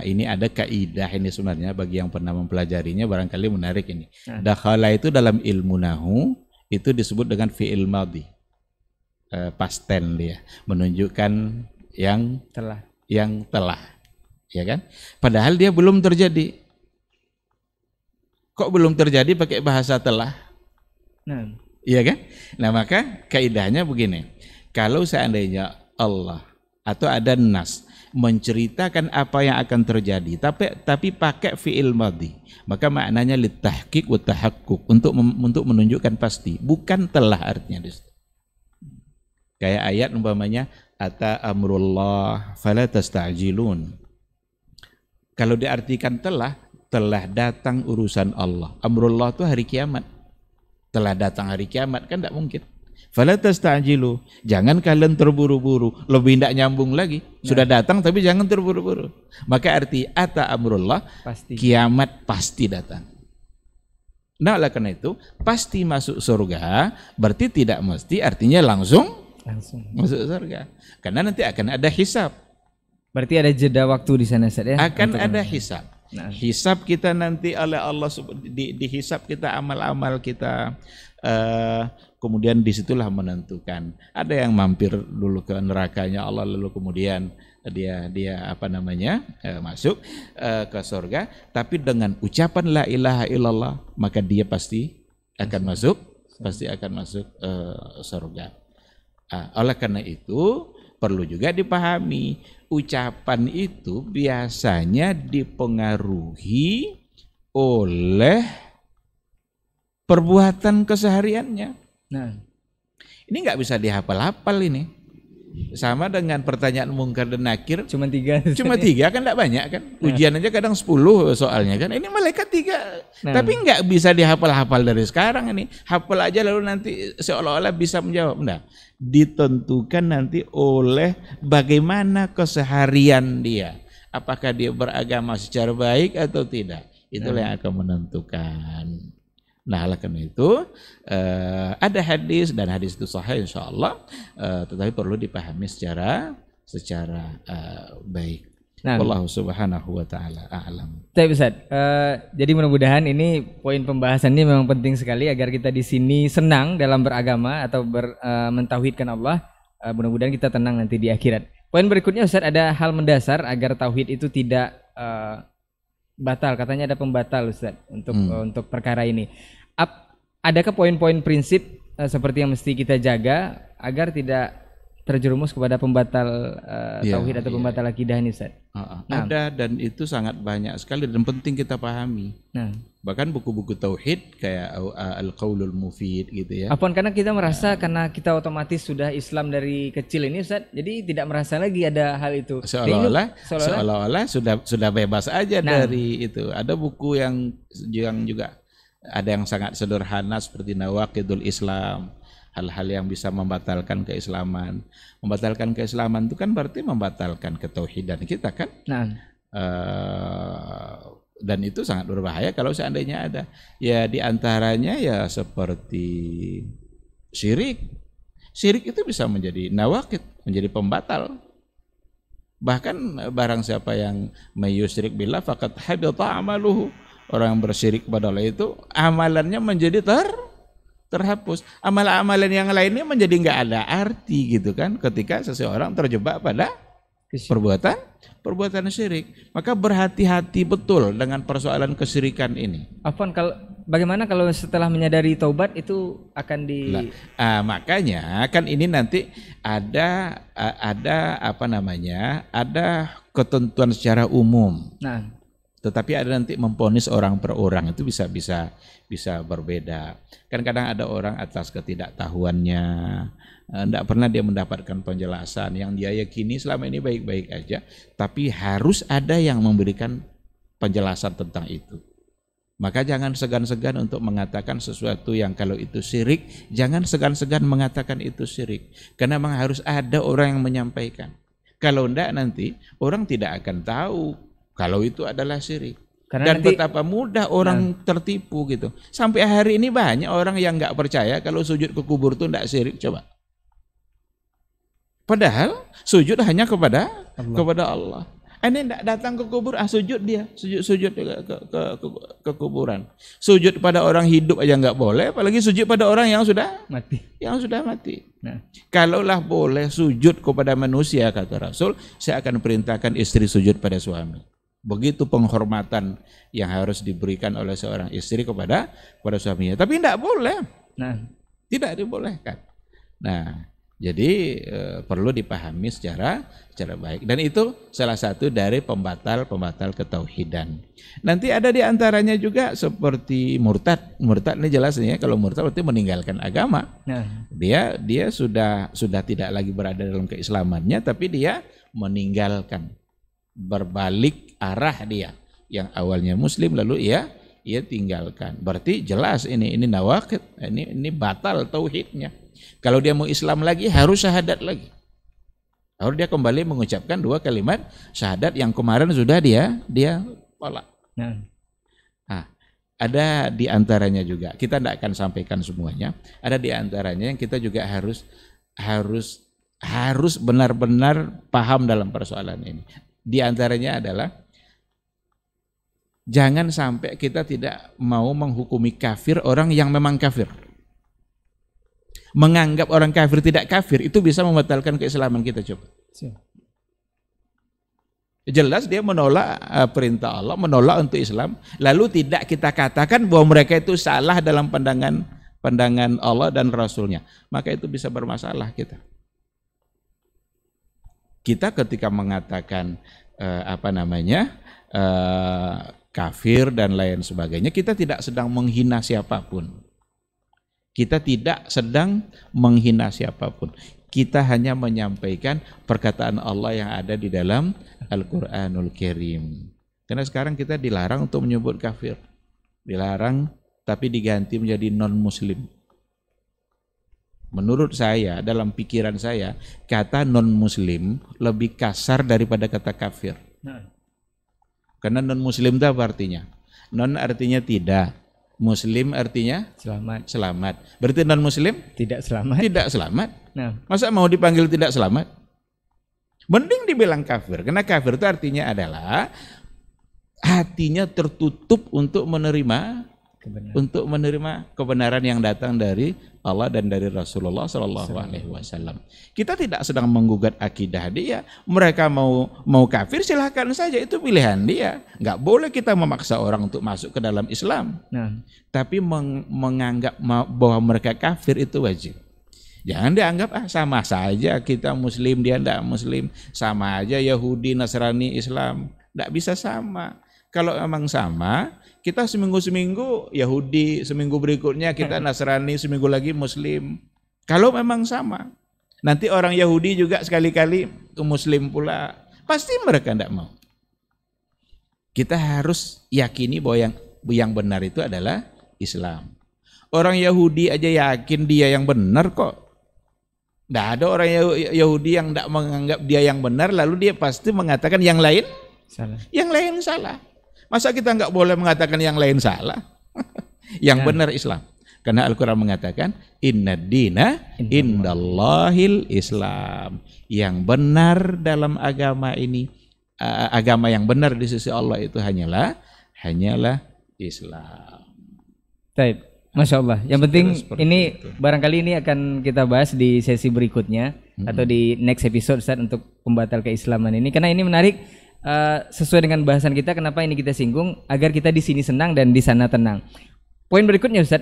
Ini ada kaidah ini sebenarnya bagi yang pernah mempelajarinya barangkali menarik ini. Dakhala itu dalam ilmu nahu itu disebut dengan fi'il madhi. Past tense dia, menunjukkan yang telah. Ya kan? Padahal dia belum terjadi. Kok belum terjadi pakai bahasa telah? Iya kan? Nah, maka kaidahnya begini. Kalau seandainya Allah atau ada nas menceritakan apa yang akan terjadi tapi pakai fi'il madhi, maka maknanya litahqiq wa tahaqquk, untuk menunjukkan pasti, bukan telah artinya. Kayak ayat umpamanya ata amrullah fala tasta'jilun. Kalau diartikan telah datang urusan Allah. Amrullah itu hari kiamat. Telah datang hari kiamat, kan tidak mungkin. Fala tasta'jilu, jangan kalian terburu-buru. Lebih tidak nyambung lagi. Sudah datang tapi jangan terburu-buru. Maka arti ata amrullah, pasti. Kiamat pasti datang. Nah, oleh karena itu pasti masuk surga berarti tidak mesti artinya langsung masuk surga. Karena nanti akan ada hisab. Berarti ada jeda waktu di sana, Ustaz ya. Akan ada hisab. Hisab kita nanti oleh Allah, dihisab kita amal-amal kita, kemudian disitulah menentukan. Ada yang mampir dulu ke nerakanya Allah lalu kemudian dia masuk ke surga, tapi dengan ucapan la ilaha illallah maka dia pasti akan masuk surga. Oleh karena itu perlu juga dipahami, ucapan itu biasanya dipengaruhi oleh perbuatan kesehariannya. Nah, ini nggak bisa dihafal-hafal ini. Sama dengan pertanyaan mungkar dan nakir. Cuma tiga kan enggak banyak kan. Ujian aja kadang 10 soalnya kan. Ini malaikat 3. Tapi enggak bisa dihafal-hafal dari sekarang ini. Hafal aja lalu nanti seolah-olah bisa menjawab. Enggak. Ditentukan nanti oleh bagaimana keseharian dia. Apakah dia beragama secara baik atau tidak. Itulah yang akan menentukan. Nah, oleh karena itu ada hadis dan hadis itu sahih insyaallah, tetapi perlu dipahami secara baik. Nah, wallahu subhanahu wa ta'ala a'lam. Baik Ustaz, jadi mudah-mudahan ini poin pembahasan ini memang penting sekali agar kita di sini senang dalam beragama atau mentauhidkan Allah. Mudah-mudahan kita tenang nanti di akhirat. Poin berikutnya Ustaz, ada hal mendasar agar tauhid itu tidak batal, katanya ada pembatal Ustaz untuk perkara ini. Adakah poin-poin prinsip seperti yang mesti kita jaga agar tidak terjerumus kepada pembatal tauhid atau pembatal akidah ini Ustaz? Ada, dan itu sangat banyak sekali dan penting kita pahami. Bahkan buku-buku tauhid kayak Al-Qaulul Mufid gitu ya. Apaan, karena kita merasa karena kita otomatis sudah Islam dari kecil ini Ustaz, jadi tidak merasa lagi ada hal itu. Seolah-olah sudah bebas aja dari itu. Ada buku yang juga Ada yang sangat sederhana seperti nawaqidul Islam, hal-hal yang bisa membatalkan keislaman. Membatalkan keislaman itu kan berarti membatalkan ketauhidan kita kan? Nah. Dan itu sangat berbahaya kalau seandainya ada. Ya di antaranya ya seperti syirik. Syirik itu bisa menjadi nawaqid, menjadi pembatal. Bahkan barang siapa yang mayusyrik billah faqad habita amaluhu. Orang yang bersyirik kepada Allah itu amalannya menjadi terhapus. Amalan-amalan yang lainnya menjadi nggak ada arti gitu kan ketika seseorang terjebak pada perbuatan syirik. Maka berhati-hati betul dengan persoalan kesyirikan ini. Afwan, bagaimana kalau setelah menyadari taubat itu akan makanya kan ini nanti ada ketentuan secara umum. Nah, tetapi ada nanti memvonis orang per orang, itu bisa berbeda. Kan kadang ada orang atas ketidaktahuannya, tidak pernah dia mendapatkan penjelasan yang dia yakini selama ini baik-baik aja, tapi harus ada yang memberikan penjelasan tentang itu. Maka jangan segan-segan untuk mengatakan sesuatu yang kalau itu syirik, jangan segan-segan mengatakan itu syirik. Karena memang harus ada orang yang menyampaikan. Kalau enggak nanti orang tidak akan tahu kalau itu adalah syirik. Dan betapa mudah orang tertipu gitu. Sampai hari ini banyak orang yang nggak percaya kalau sujud ke kubur itu enggak syirik. Coba. Padahal sujud hanya kepada Allah. Ini enggak datang ke kubur, sujud dia, sujud ke kuburan. Sujud pada orang hidup aja nggak boleh, apalagi sujud pada orang yang sudah mati. Nah. Kalaulah boleh sujud kepada manusia, kata Rasul, saya akan perintahkan istri sujud pada suami. Begitu penghormatan yang harus diberikan oleh seorang istri kepada suaminya. Tapi tidak boleh. Nah, tidak dibolehkan. Nah, jadi perlu dipahami secara baik. Dan itu salah satu dari pembatal ketauhidan. Nanti ada di antaranya juga seperti murtad. Murtad ini jelas ya, kalau murtad berarti meninggalkan agama. Nah. Dia sudah tidak lagi berada dalam keislamannya, tapi dia meninggalkan, berbalik arah dia. Yang awalnya muslim lalu ia tinggalkan. Berarti jelas ini nawaqid, ini batal tauhidnya. Kalau dia mau Islam lagi harus syahadat lagi. Harus dia kembali mengucapkan 2 kalimat syahadat yang kemarin sudah dia tolak. Nah, ada di antaranya juga, kita tidak akan sampaikan semuanya. Ada di antaranya yang kita juga harus benar-benar paham dalam persoalan ini. Di antaranya adalah jangan sampai kita tidak mau menghukumi kafir orang yang memang kafir. Menganggap orang kafir tidak kafir itu bisa membatalkan keislaman kita. Coba. Jelas dia menolak perintah Allah, menolak untuk Islam, lalu tidak kita katakan bahwa mereka itu salah dalam pandangan Allah dan Rasulnya, maka itu bisa bermasalah kita. Kita ketika mengatakan kafir dan lain sebagainya, kita tidak sedang menghina siapapun. Kita tidak sedang menghina siapapun. Kita hanya menyampaikan perkataan Allah yang ada di dalam Al-Quranul Karim. Karena sekarang kita dilarang untuk menyebut kafir. Dilarang, tapi diganti menjadi non-muslim. Menurut saya, dalam pikiran saya, kata non-muslim lebih kasar daripada kata kafir. Karena non-muslim itu apa artinya? Non artinya tidak. Muslim artinya selamat. Berarti non-muslim tidak selamat. Nah, masa mau dipanggil tidak selamat? Mending dibilang kafir. Karena kafir itu artinya adalah hatinya tertutup untuk menerima kebenaran yang datang dari Allah dan dari Rasulullah SAW. Kita tidak sedang menggugat akidah dia. Mereka mau kafir silahkan saja, itu pilihan dia. Nggak boleh kita memaksa orang untuk masuk ke dalam Islam. Nah. Tapi menganggap bahwa mereka kafir itu wajib. Jangan dianggap sama saja kita muslim dia tidak muslim, sama aja Yahudi, Nasrani, Islam. Nggak bisa sama. Kalau memang sama, kita seminggu Yahudi, seminggu berikutnya kita Nasrani, seminggu lagi Muslim. Kalau memang sama, nanti orang Yahudi juga sekali-kali ke Muslim pula, pasti mereka tidak mau. Kita harus yakini bahwa yang benar itu adalah Islam. Orang Yahudi aja yakin dia yang benar kok. Tidak ada orang Yahudi yang tidak menganggap dia yang benar, lalu dia pasti mengatakan yang lain salah. Yang lain salah. Masa kita nggak boleh mengatakan yang lain salah? Yang benar Islam. Karena Al-Quran mengatakan inna dina indallahil Islam. Yang benar dalam agama ini, agama yang benar di sisi Allah itu hanyalah Islam. Baik. Masya Allah. Yang penting ini barangkali ini akan kita bahas di sesi berikutnya atau di next episode Ustaz untuk pembatal keislaman ini, karena ini menarik sesuai dengan bahasan kita. Kenapa ini kita singgung agar kita di sini senang dan di sana tenang. Poin berikutnya Ustaz,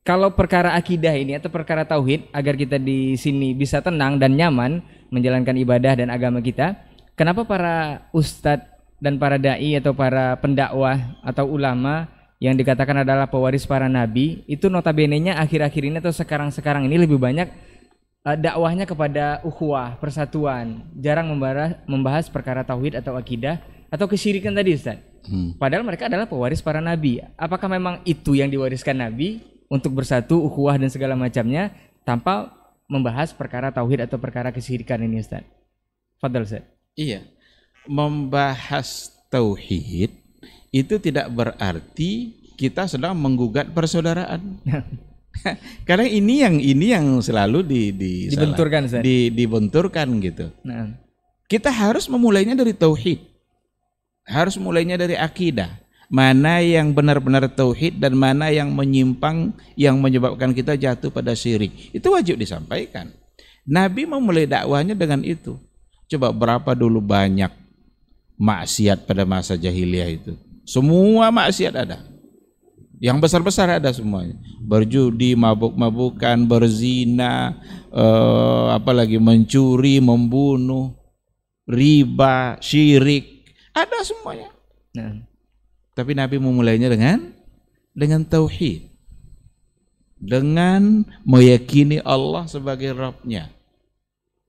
kalau perkara akidah ini atau perkara tauhid agar kita di sini bisa tenang dan nyaman menjalankan ibadah dan agama kita, kenapa para ustadz dan para dai atau para pendakwah atau ulama yang dikatakan adalah pewaris para nabi itu notabene-nya akhir-akhir ini atau sekarang-sekarang ini lebih banyak dakwahnya kepada ukhuwah, persatuan, jarang membahas perkara tauhid atau akidah atau kesyirikan tadi Ustaz. Padahal mereka adalah pewaris para nabi. Apakah memang itu yang diwariskan nabi untuk bersatu, ukhuwah dan segala macamnya tanpa membahas perkara tauhid atau perkara kesyirikan ini Ustaz? Fadhal Ustaz. Iya. Membahas tauhid itu tidak berarti kita sedang menggugat persaudaraan. Karena ini yang selalu dibenturkan gitu. Nah. Kita harus memulainya dari tauhid. Harus mulainya dari akidah. Mana yang benar-benar tauhid dan mana yang menyimpang yang menyebabkan kita jatuh pada syirik. Itu wajib disampaikan. Nabi memulai dakwahnya dengan itu. Coba berapa dulu banyak maksiat pada masa jahiliyah itu. Semua maksiat ada. Yang besar-besar ada semuanya. Berjudi, mabuk-mabukan, berzina, apalagi mencuri, membunuh, riba, syirik, ada semuanya. Nah, tapi Nabi memulainya dengan tauhid. Dengan meyakini Allah sebagai Rabb-Nya.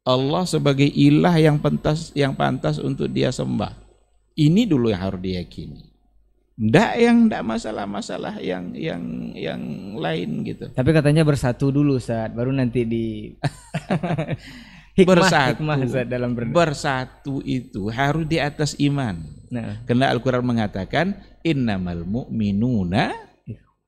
Allah sebagai ilah yang pantas untuk dia sembah. Ini dulu yang harus diyakini. Ndak masalah-masalah yang lain gitu. Tapi katanya bersatu dulu Ustaz, baru nanti di hikmah Ustaz dalam bersatu itu harus di atas iman. Nah, karena Al-Qur'an mengatakan innamal mu'minuna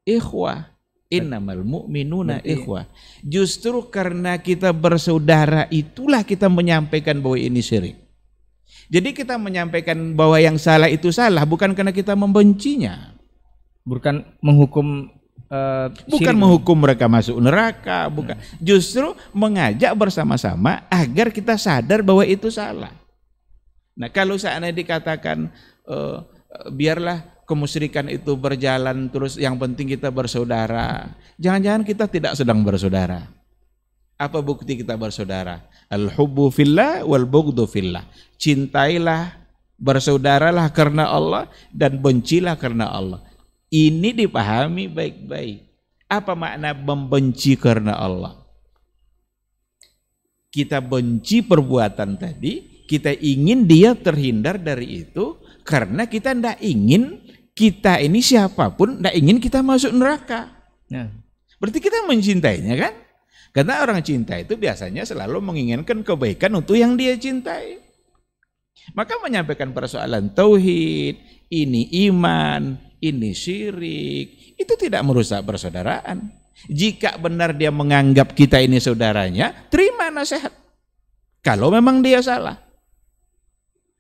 ikhwah. Innamal mu'minuna ikhwah. Justru karena kita bersaudara itulah kita menyampaikan bahwa ini syirik. Jadi kita menyampaikan bahwa yang salah itu salah bukan karena kita membencinya. Bukan menghukum bukan menghukum mereka masuk neraka, bukan. Justru mengajak bersama-sama agar kita sadar bahwa itu salah. Nah, kalau seandainya dikatakan biarlah kemusyrikan itu berjalan terus, yang penting kita bersaudara. Jangan-jangan kita tidak sedang bersaudara. Apa bukti kita bersaudara? Al-hubbu fillah wal bughdhu fillah. Cintailah, bersaudaralah karena Allah dan bencilah karena Allah. Ini dipahami baik-baik. Apa makna membenci karena Allah? Kita benci perbuatan tadi, kita ingin dia terhindar dari itu karena kita tidak ingin kita ini siapapun tidak ingin kita masuk neraka. Nah, berarti kita mencintainya kan? Karena orang cinta itu biasanya selalu menginginkan kebaikan untuk yang dia cintai. Maka menyampaikan persoalan tauhid, ini iman, ini syirik, itu tidak merusak persaudaraan. Jika benar dia menganggap kita ini saudaranya, terima nasihat. Kalau memang dia salah.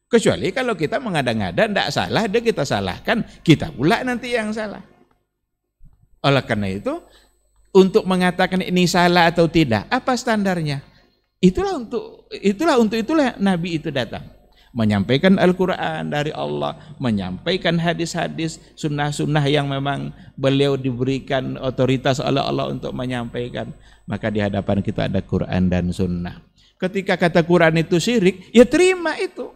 Kecuali kalau kita mengada-ngada, tidak salah, dia kita salahkan, kita pula nanti yang salah. Oleh karena itu, untuk mengatakan ini salah atau tidak, apa standarnya? Itulah Nabi itu datang. Menyampaikan Al-Quran dari Allah, menyampaikan hadis-hadis, sunnah-sunnah yang memang beliau diberikan otoritas oleh Allah untuk menyampaikan. Maka di hadapan kita ada Quran dan sunnah. Ketika kata Quran itu syirik, ya terima itu.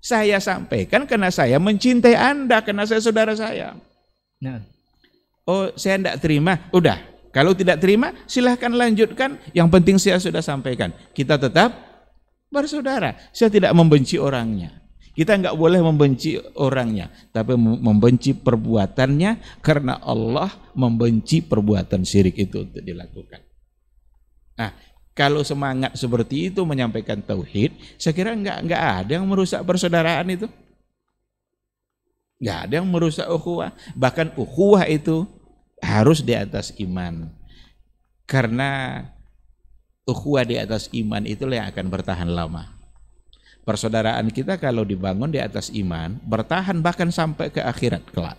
Saya sampaikan karena saya mencintai Anda, karena saya saudara saya. Nah. Oh, saya tidak terima, udah. Kalau tidak terima, silahkan lanjutkan. Yang penting saya sudah sampaikan. Kita tetap bersaudara. Saya tidak membenci orangnya. Kita nggak boleh membenci orangnya, tapi membenci perbuatannya, karena Allah membenci perbuatan syirik itu untuk dilakukan. Nah, kalau semangat seperti itu menyampaikan tauhid, saya kira nggak ada yang merusak persaudaraan itu. Nggak ada yang merusak ukhuwah. Bahkan ukhuwah itu harus di atas iman. Karena ukhuwah di atas iman itulah yang akan bertahan lama. Persaudaraan kita kalau dibangun di atas iman, bertahan bahkan sampai ke akhirat kelak.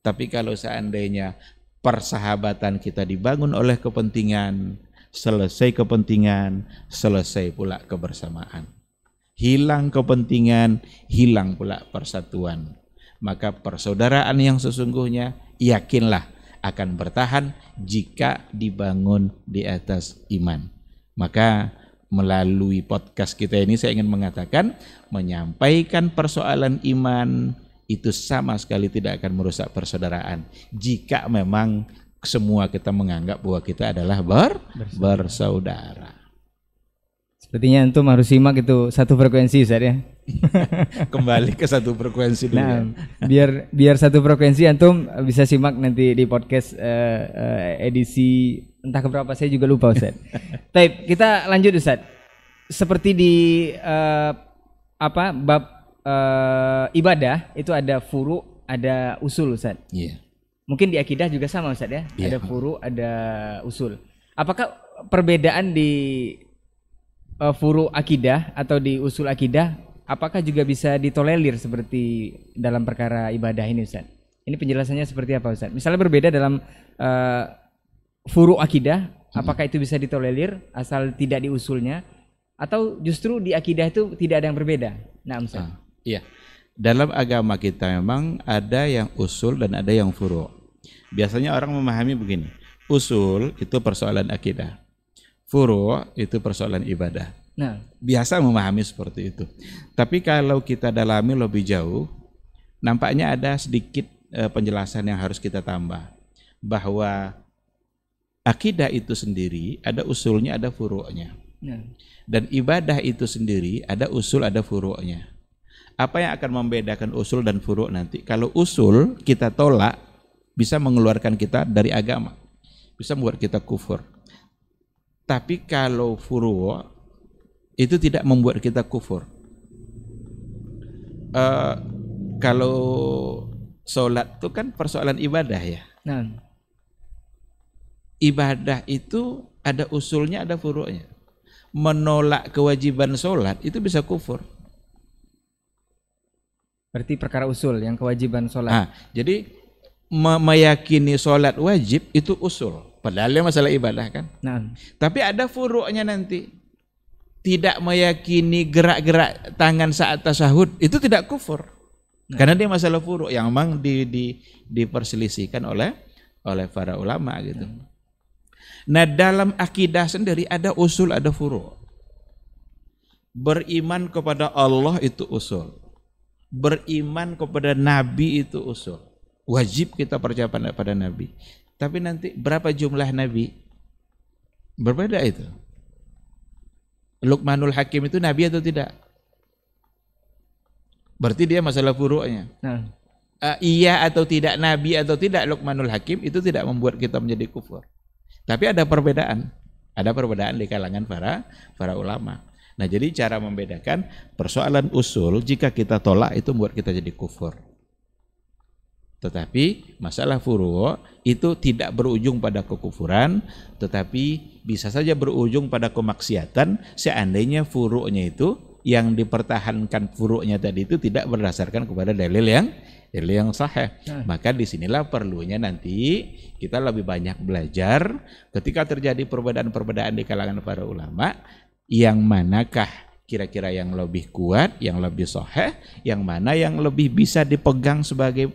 Tapi kalau seandainya persahabatan kita dibangun oleh kepentingan, selesai kepentingan, selesai pula kebersamaan. Hilang kepentingan, hilang pula persatuan. Maka persaudaraan yang sesungguhnya, yakinlah akan bertahan jika dibangun di atas iman. Maka melalui podcast kita ini saya ingin mengatakan, menyampaikan persoalan iman itu sama sekali tidak akan merusak persaudaraan jika memang semua kita menganggap bahwa kita adalah bersaudara. Sepertinya antum harus simak itu satu frekuensi, Ustaz ya. Kembali ke satu frekuensi dulu. Nah, biar satu frekuensi antum bisa simak nanti di podcast edisi entah keberapa, saya juga lupa, Ustaz. Baik, kita lanjut, Ustaz. Seperti di bab ibadah itu ada furu, ada usul, Ustaz. Iya. Mungkin di akidah juga sama, Ustaz ya. Iya. Ada furu, ada usul. Apakah perbedaan di furu akidah atau di usul akidah, apakah juga bisa ditolerir seperti dalam perkara ibadah ini, Ustaz? Ini penjelasannya seperti apa, Ustaz? Misalnya berbeda dalam furu akidah, apakah itu bisa ditolerir asal tidak di usulnya, atau justru di akidah itu tidak ada yang berbeda? Nah, Ustaz. Iya. Dalam agama kita memang ada yang usul dan ada yang furu. Biasanya orang memahami begini, usul itu persoalan akidah, furu itu persoalan ibadah. Nah, biasa memahami seperti itu. Tapi kalau kita dalami lebih jauh, nampaknya ada sedikit penjelasan yang harus kita tambah, bahwa akidah itu sendiri ada usulnya, ada furu'nya. Nah, dan ibadah itu sendiri ada usul, ada furu'nya. Apa yang akan membedakan usul dan furu' nanti? Kalau usul kita tolak, bisa mengeluarkan kita dari agama, bisa membuat kita kufur. Tapi kalau furu' itu tidak membuat kita kufur. Kalau sholat itu kan persoalan ibadah ya. Nah, ibadah itu ada usulnya, ada furu'nya. Menolak kewajiban sholat itu bisa kufur. Berarti perkara usul yang kewajiban sholat. Nah, jadi meyakini sholat wajib itu usul, padahal masalah ibadah kan. Nah, tapi ada furu'nya nanti. Tidak meyakini gerak-gerak tangan saat tasyahud itu tidak kufur. Nah, karena dia masalah furu' yang memang diperselisihkan oleh para ulama gitu. Nah, dalam akidah sendiri ada usul, ada furu'. Beriman kepada Allah itu usul. Beriman kepada Nabi itu usul. Wajib kita percaya pada Nabi. Tapi nanti berapa jumlah Nabi? Berbeda itu. Luqmanul Hakim itu Nabi atau tidak? Berarti dia masalah furu'nya. Nah, iya atau tidak Nabi atau tidak Luqmanul Hakim itu tidak membuat kita menjadi kufur. Tapi ada perbedaan. Ada perbedaan di kalangan para ulama. Nah, jadi cara membedakan persoalan usul jika kita tolak itu membuat kita jadi kufur. Tetapi masalah furu' itu tidak berujung pada kekufuran, tetapi bisa saja berujung pada kemaksiatan seandainya furu'nya itu yang dipertahankan furu'nya tadi itu tidak berdasarkan kepada dalil yang sahih. Maka disinilah perlunya nanti kita lebih banyak belajar ketika terjadi perbedaan-perbedaan di kalangan para ulama, yang manakah kira-kira yang lebih kuat, yang lebih sahih, yang mana yang lebih bisa dipegang sebagai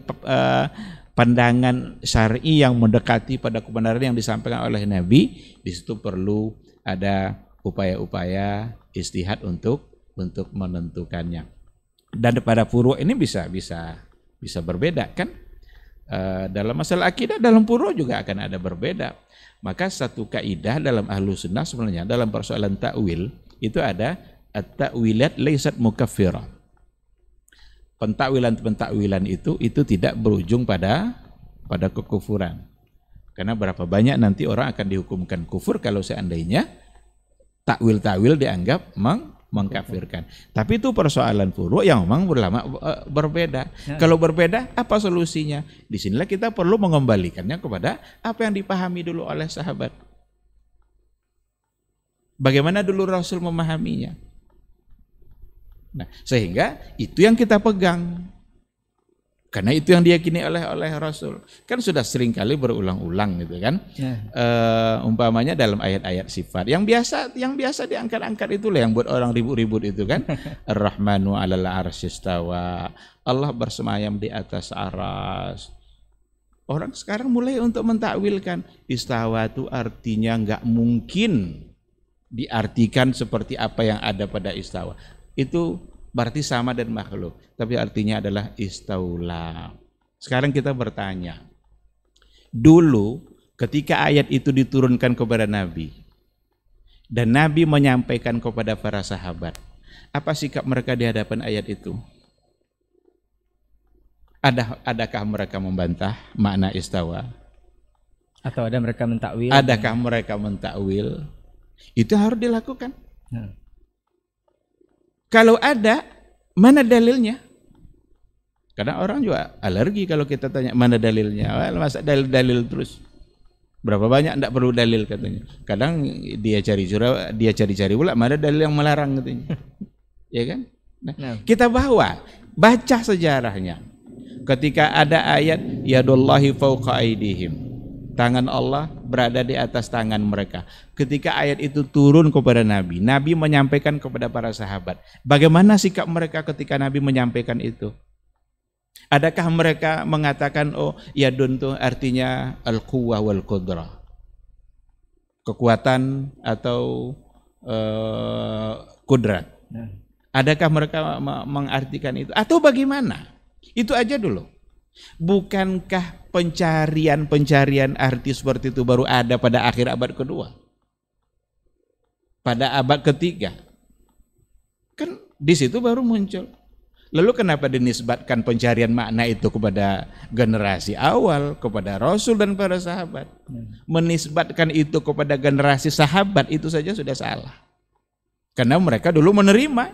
pandangan syar'i yang mendekati pada kebenaran yang disampaikan oleh Nabi. Di situ perlu ada upaya-upaya ijtihad untuk menentukannya. Dan pada furu' ini bisa berbeda kan? Dalam masalah akidah, dalam furu' juga akan ada berbeda. Maka satu kaidah dalam Ahlus Sunnah sebenarnya dalam persoalan takwil itu ada at-ta'wilat laysat mukaffirah. pentakwilan itu tidak berujung pada kekufuran. Karena berapa banyak nanti orang akan dihukumkan kufur kalau seandainya takwil dianggap mengkafirkan. Tapi itu persoalan furu' yang memang ulama berbeda. Kalau berbeda, apa solusinya? Disinilah kita perlu mengembalikannya kepada apa yang dipahami dulu oleh sahabat. Bagaimana dulu Rasul memahaminya? Nah, sehingga itu yang kita pegang. Karena itu yang diyakini oleh Rasul. Kan sudah sering kali berulang-ulang gitu kan. Umpamanya dalam ayat-ayat sifat yang biasa diangkat-angkat itulah yang buat orang ribut-ribut itu kan. Ar-Rahmanu 'alal 'arsy istawa. Allah bersemayam di atas aras. Orang sekarang mulai untuk mentakwilkan istawa itu artinya enggak mungkin diartikan seperti apa yang ada pada istawa. Itu berarti sama dan makhluk, tapi artinya adalah istaula. Sekarang kita bertanya, dulu ketika ayat itu diturunkan kepada Nabi dan Nabi menyampaikan kepada para sahabat, apa sikap mereka di hadapan ayat itu? Adakah mereka membantah makna istawa? Atau ada mereka mentakwil? Adakah mereka mentakwil? Itu harus dilakukan. Kalau ada, mana dalilnya? Kadang orang juga alergi kalau kita tanya mana dalilnya. Masa dalil terus? Berapa banyak tidak perlu dalil katanya. Kadang dia cari pula mana dalil yang melarang katanya. Ya kan? Nah, kita baca sejarahnya. Ketika ada ayat yadullahi fawqa aydihim. Tangan Allah berada di atas tangan mereka. Ketika ayat itu turun kepada Nabi, Nabi menyampaikan kepada para sahabat. Bagaimana sikap mereka ketika Nabi menyampaikan itu? Adakah mereka mengatakan, oh yadun itu artinya al-quwwah wal qudrah, kekuatan atau kudrat? Adakah mereka mengartikan itu? Atau bagaimana? Itu aja dulu. Bukankah pencarian arti seperti itu baru ada pada akhir abad kedua? Pada abad ketiga? Kan di situ baru muncul. Lalu kenapa dinisbatkan pencarian makna itu kepada generasi awal, kepada Rasul dan para sahabat? Menisbatkan itu kepada generasi sahabat itu saja sudah salah. Karena mereka dulu menerima.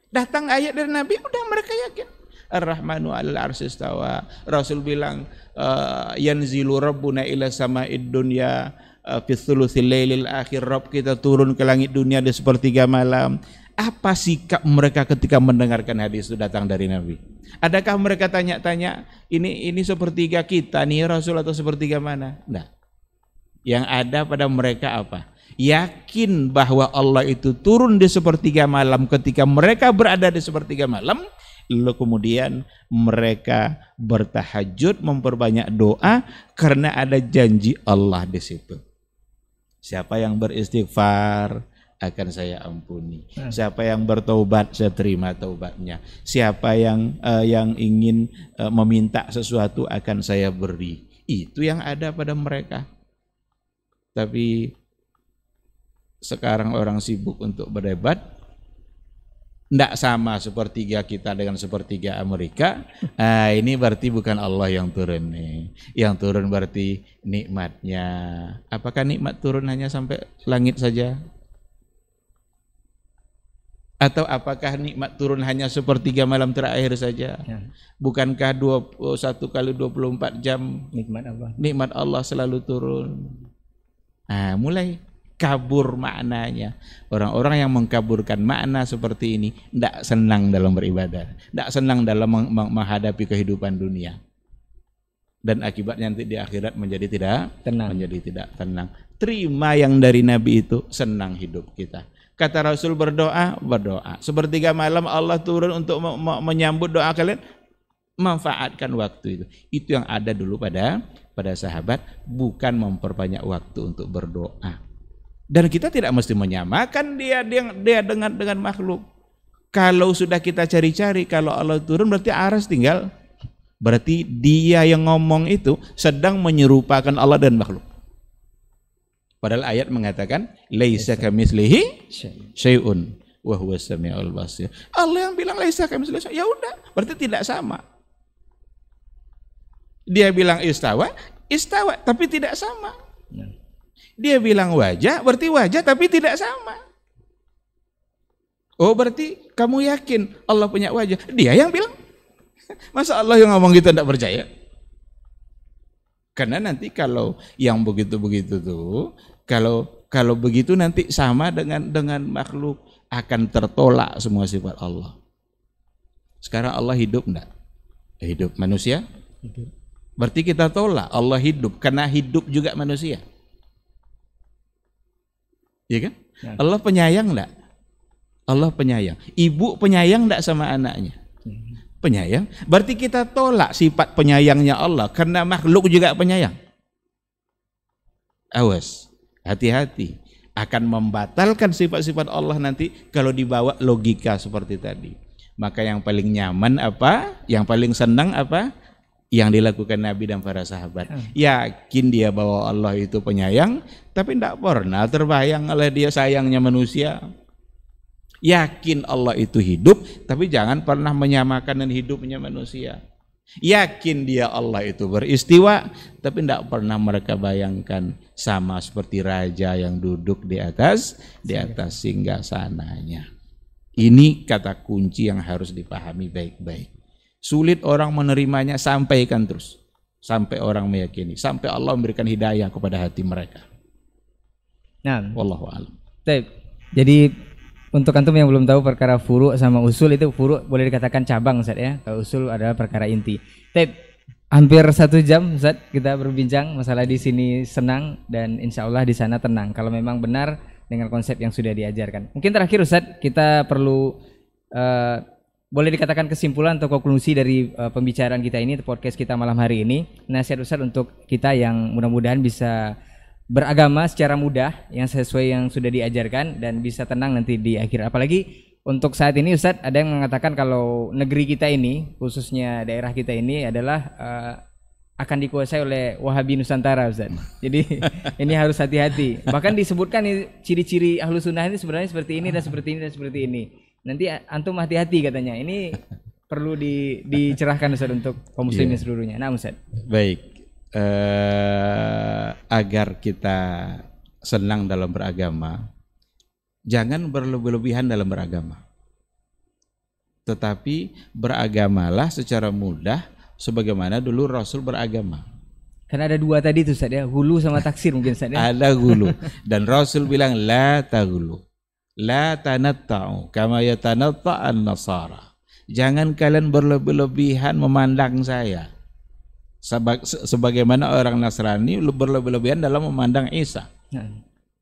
Datang ayat dari Nabi, udah mereka yakin. Ar-Rahmanu 'alal 'arsy istawa. Rasul bilang yanzilu rabbuna ila sama'id dunya fi thulutsil lailil akhir. Rabb kita turun ke langit dunia di sepertiga malam. Apa sikap mereka ketika mendengarkan hadis itu datang dari Nabi? Adakah mereka tanya-tanya ini sepertiga kita nih Rasul atau sepertiga mana? Nah. Yang ada pada mereka apa? Yakin bahwa Allah itu turun di sepertiga malam ketika mereka berada di sepertiga malam. Lalu kemudian mereka bertahajud, memperbanyak doa karena ada janji Allah di situ. Siapa yang beristighfar akan saya ampuni. Siapa yang bertaubat saya terima taubatnya. Siapa yang ingin meminta sesuatu akan saya beri. Itu yang ada pada mereka. Tapi sekarang orang sibuk untuk berdebat. Tidak sama sepertiga kita dengan sepertiga Amerika. Ini berarti bukan Allah yang turun nih. Yang turun berarti nikmatnya. Apakah nikmat turun hanya sampai langit saja? Atau apakah nikmat turun hanya sepertiga malam terakhir saja? Bukankah 1 kali 24 jam nikmat Allah selalu turun? Mulai kabur maknanya. Orang-orang yang mengkaburkan makna seperti ini tidak senang dalam beribadah, tidak senang dalam menghadapi kehidupan dunia, dan akibatnya nanti di akhirat menjadi tidak tenang. Terima yang dari Nabi itu, senang hidup kita. Kata Rasul berdoa sepertiga malam Allah turun untuk menyambut doa kalian, manfaatkan waktu itu yang ada dulu pada sahabat, bukan memperbanyak waktu untuk berdoa. Dan kita tidak mesti menyamakan dia dengan makhluk. Kalau sudah kita cari-cari, kalau Allah turun berarti aras tinggal. Berarti dia yang ngomong itu sedang menyerupakan Allah dan makhluk. Padahal ayat mengatakan laisa kamitslihi syai'un. wa huwas samiul basir. Allah yang bilang laisa kamitslihi syai', ya udah, berarti tidak sama. Dia bilang istawa, tapi tidak sama. Dia bilang wajah, berarti wajah tapi tidak sama. Oh, berarti kamu yakin Allah punya wajah? Dia yang bilang. Masa Allah yang ngomong gitu tidak percaya? Karena nanti kalau yang begitu-begitu tuh, kalau begitu nanti sama dengan makhluk, akan tertolak semua sifat Allah. Sekarang Allah hidup enggak? Hidup. Manusia? Hidup. Berarti kita tolak Allah hidup, karena hidup juga manusia. Iya kan? Ya. Allah penyayang enggak? Allah penyayang. Ibu penyayang enggak sama anaknya? Penyayang. Berarti kita tolak sifat penyayangnya Allah, karena makhluk juga penyayang. Awas, hati-hati. Akan membatalkan sifat-sifat Allah nanti kalau dibawa logika seperti tadi. Maka yang paling nyaman apa? Yang paling senang apa? Yang dilakukan Nabi dan para sahabat. Yakin dia bahwa Allah itu penyayang, tapi tidak pernah terbayang oleh dia sayangnya manusia. Yakin Allah itu hidup, tapi jangan pernah menyamakan dengan hidupnya manusia. Yakin dia Allah itu beristiwa, tapi tidak pernah mereka bayangkan sama seperti raja yang duduk di atas singgasananya. Ini kata kunci yang harus dipahami baik-baik. Sulit orang menerimanya, sampaikan terus sampai orang meyakini, sampai Allah memberikan hidayah kepada hati mereka. Nah, wallahu a'lam. Jadi untuk antum yang belum tahu perkara furu' sama usul, itu furu' boleh dikatakan cabang, Ustaz ya. Kalau usul adalah perkara inti. Hampir 1 jam Ustaz kita berbincang masalah di sini senang dan insya Allah di sana tenang. Kalau memang benar dengan konsep yang sudah diajarkan. Mungkin terakhir Ustaz, kita perlu boleh dikatakan kesimpulan atau konklusi dari pembicaraan kita ini, podcast kita malam hari ini. Nasihat Ustaz untuk kita yang mudah-mudahan bisa beragama secara mudah, yang sesuai yang sudah diajarkan dan bisa tenang nanti di akhir. Apalagi untuk saat ini Ustadz, ada yang mengatakan kalau negeri kita ini, khususnya daerah kita ini adalah akan dikuasai oleh Wahabi Nusantara Ustadz. Jadi ini harus hati-hati. Bahkan disebutkan ciri-ciri ahlu sunnah ini sebenarnya seperti ini dan seperti ini dan seperti ini. Nanti antum hati-hati katanya. Ini perlu dicerahkan Ustadz untuk kaum muslimin seluruhnya. Nah Ustadz. Baik. Agar kita senang dalam beragama, jangan berlebihan dalam beragama, tetapi beragamalah secara mudah sebagaimana dulu Rasul beragama. Karena ada 2 tadi tuh Ustaz ya, hulu sama taksir mungkin Ustaz ya. Ada hulu, dan Rasul bilang la taghulu, la tanatta'u kama yatanatta'an nasara. Jangan kalian berlebihan memandang saya sebagaimana orang Nasrani berlebihan dalam memandang Isa.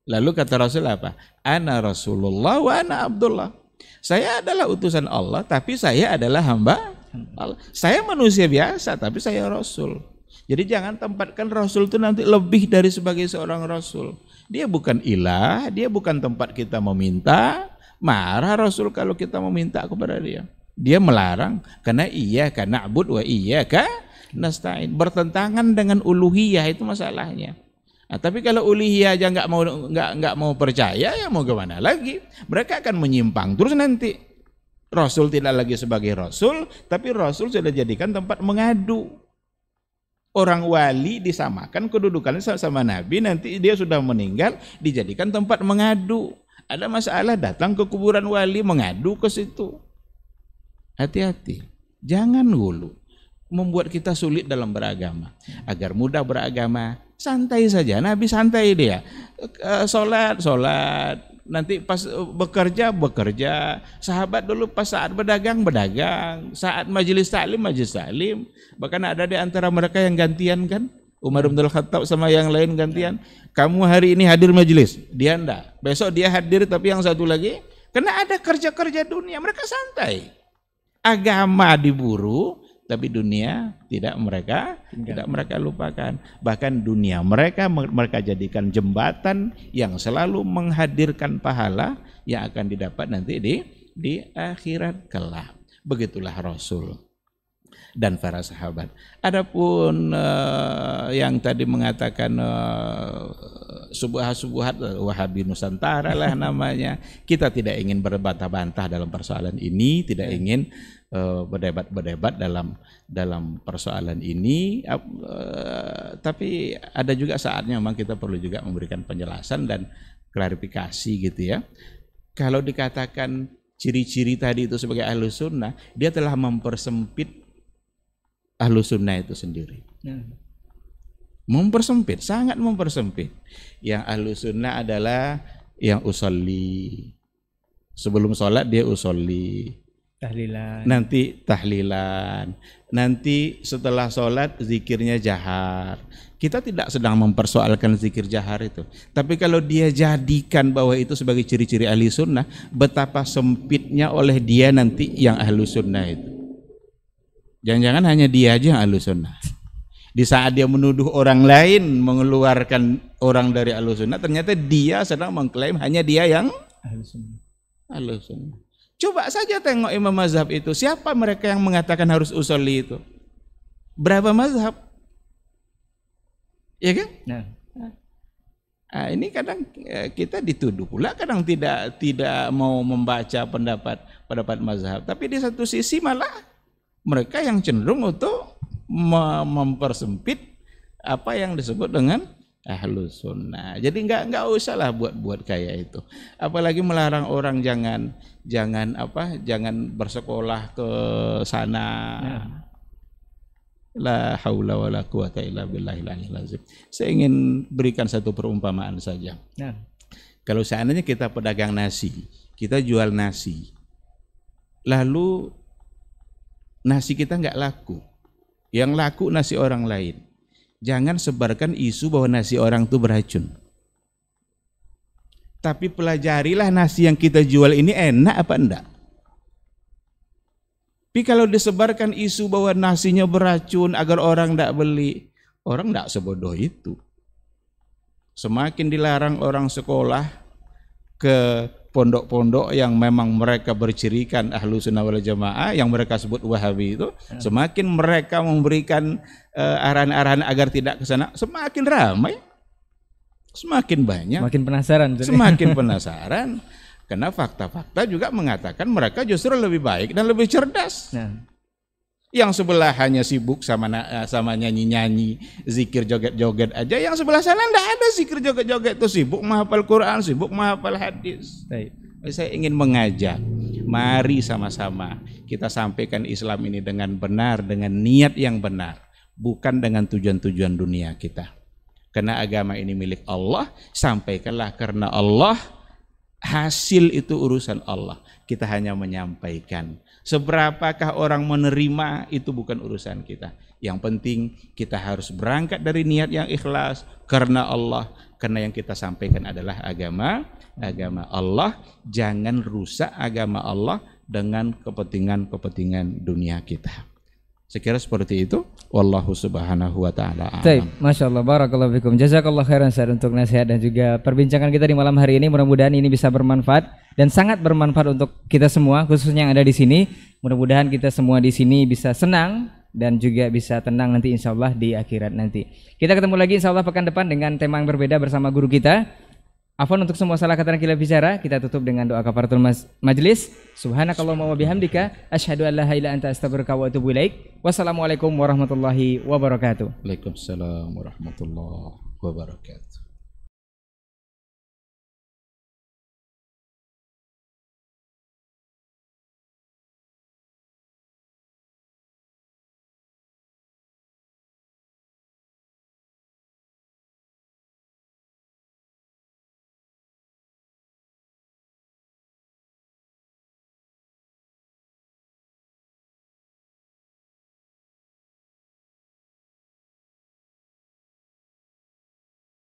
Lalu kata Rasul apa? Ana Rasulullah wa ana Abdullah. Saya adalah utusan Allah, tapi saya adalah hamba Allah. Saya manusia biasa, tapi saya Rasul. Jadi jangan tempatkan Rasul itu nanti lebih dari sebagai seorang Rasul. Dia bukan ilah, dia bukan tempat kita meminta. Marah Rasul kalau kita meminta kepada dia. Dia melarang karena iyyaka na'budu wa iyyaka nasta'in, bertentangan dengan uluhiyah, itu masalahnya. Nah, tapi kalau uluhiyah aja nggak mau percaya, ya mau gimana lagi? Mereka akan menyimpang terus nanti. Rasul tidak lagi sebagai Rasul, tapi Rasul sudah jadikan tempat mengadu. Orang wali disamakan kedudukannya sama Nabi, nanti dia sudah meninggal dijadikan tempat mengadu. Ada masalah datang ke kuburan wali mengadu ke situ. Hati-hati, jangan dulu membuat kita sulit dalam beragama. Agar mudah beragama, santai saja. Nabi santai dia. Sholat, nanti pas bekerja. Sahabat dulu pas saat berdagang, saat majelis taklim. Bahkan ada di antara mereka yang gantian kan, Umar bin Khattab sama yang lain gantian. Kamu hari ini hadir majelis, dia enggak. Besok dia hadir tapi yang satu lagi, karena ada kerja dunia, mereka santai. Agama diburu, tapi dunia tidak mereka lupakan. Bahkan dunia mereka jadikan jembatan yang selalu menghadirkan pahala yang akan didapat nanti di akhirat kelak. Begitulah Rasul dan para sahabat. Adapun yang tadi mengatakan subuhat-subuhat Wahabi Nusantara lah namanya. Kita tidak ingin berbantah-bantah dalam persoalan ini, tidak ingin berdebat-berdebat dalam persoalan ini, tapi ada juga saatnya memang kita perlu juga memberikan penjelasan dan klarifikasi gitu ya. Kalau dikatakan ciri-ciri tadi itu sebagai Ahlus Sunnah, dia telah mempersempit Ahlus Sunnah itu sendiri. Mempersempit, sangat mempersempit. Yang Ahlus Sunnah adalah yang usolli. Sebelum sholat dia usolli. Tahlilan. Nanti tahlilan. Nanti setelah sholat zikirnya jahar. Kita tidak sedang mempersoalkan zikir jahar itu. Tapi kalau dia jadikan bahwa itu sebagai ciri-ciri ahli sunnah, betapa sempitnya oleh dia nanti yang ahli sunnah itu. Jangan-jangan hanya dia aja yang ahli sunnah. Di saat dia menuduh orang lain mengeluarkan orang dari ahli sunnah, ternyata dia sedang mengklaim hanya dia yang ahli sunnah. Coba saja tengok imam mazhab itu. Siapa mereka yang mengatakan harus usolli itu? Berapa mazhab? Ya kan? Nah, ini kadang kita dituduh pula, kadang tidak mau membaca pendapat mazhab. Tapi di satu sisi malah mereka yang cenderung untuk mempersempit apa yang disebut dengan Ahlus Sunnah. Jadi nggak usah lah buat kayak itu. Apalagi melarang orang jangan bersekolah ke sana. La haula wala quwata illa billahil aliyyil azim. Saya ingin berikan satu perumpamaan saja. Kalau seandainya kita pedagang nasi, kita jual nasi, lalu nasi kita nggak laku, yang laku nasi orang lain, jangan sebarkan isu bahwa nasi orang itu beracun. Tapi pelajarilah nasi yang kita jual ini enak apa enggak. Tapi kalau disebarkan isu bahwa nasinya beracun agar orang enggak beli, orang enggak sebodoh itu. Semakin dilarang orang sekolah ke pondok-pondok yang memang mereka bercirikan Ahlus Sunnah wal Jamaah, yang mereka sebut Wahabi itu, semakin mereka memberikan arahan-arahan agar tidak ke sana, semakin ramai, semakin banyak, semakin penasaran. Karena fakta-fakta juga mengatakan mereka justru lebih baik dan lebih cerdas. Yang sebelah hanya sibuk sama nyanyi-nyanyi, zikir joget-joget aja. Yang sebelah sana enggak ada zikir joget-joget, itu sibuk menghafal Quran, sibuk menghafal hadis. Saya ingin mengajak, mari sama-sama kita sampaikan Islam ini dengan benar, dengan niat yang benar, bukan dengan tujuan-tujuan dunia kita. Karena agama ini milik Allah, sampaikanlah karena Allah, hasil itu urusan Allah. Kita hanya menyampaikan. Seberapakah orang menerima itu bukan urusan kita. Yang penting kita harus berangkat dari niat yang ikhlas karena Allah. Karena yang kita sampaikan adalah agama Allah. Jangan rusak agama Allah dengan kepentingan dunia kita. Sekira seperti itu. Wallahu subhanahu wa ta'ala a'lam. Masya Allah, barakallahu fikum. Jazakallah khairan Ustaz untuk nasihat dan juga perbincangan kita di malam hari ini. Mudah-mudahan ini bisa bermanfaat dan sangat bermanfaat untuk kita semua, khususnya yang ada di sini. Mudah-mudahan kita semua di sini bisa senang dan juga bisa tenang nanti insya Allah di akhirat nanti. Kita ketemu lagi insya Allah pekan depan dengan tema yang berbeda bersama guru kita. Afwan untuk semua salah kata dan khilaf bicara, kita tutup dengan doa kafaratul majlis. Subhanakallahumma wa bihamdika asyhadu an la ilaha illa anta astaghfiruka wa atubu ilaik. Wassalamualaikum warahmatullahi wabarakatuh. Waalaikumsalam warahmatullahi wabarakatuh.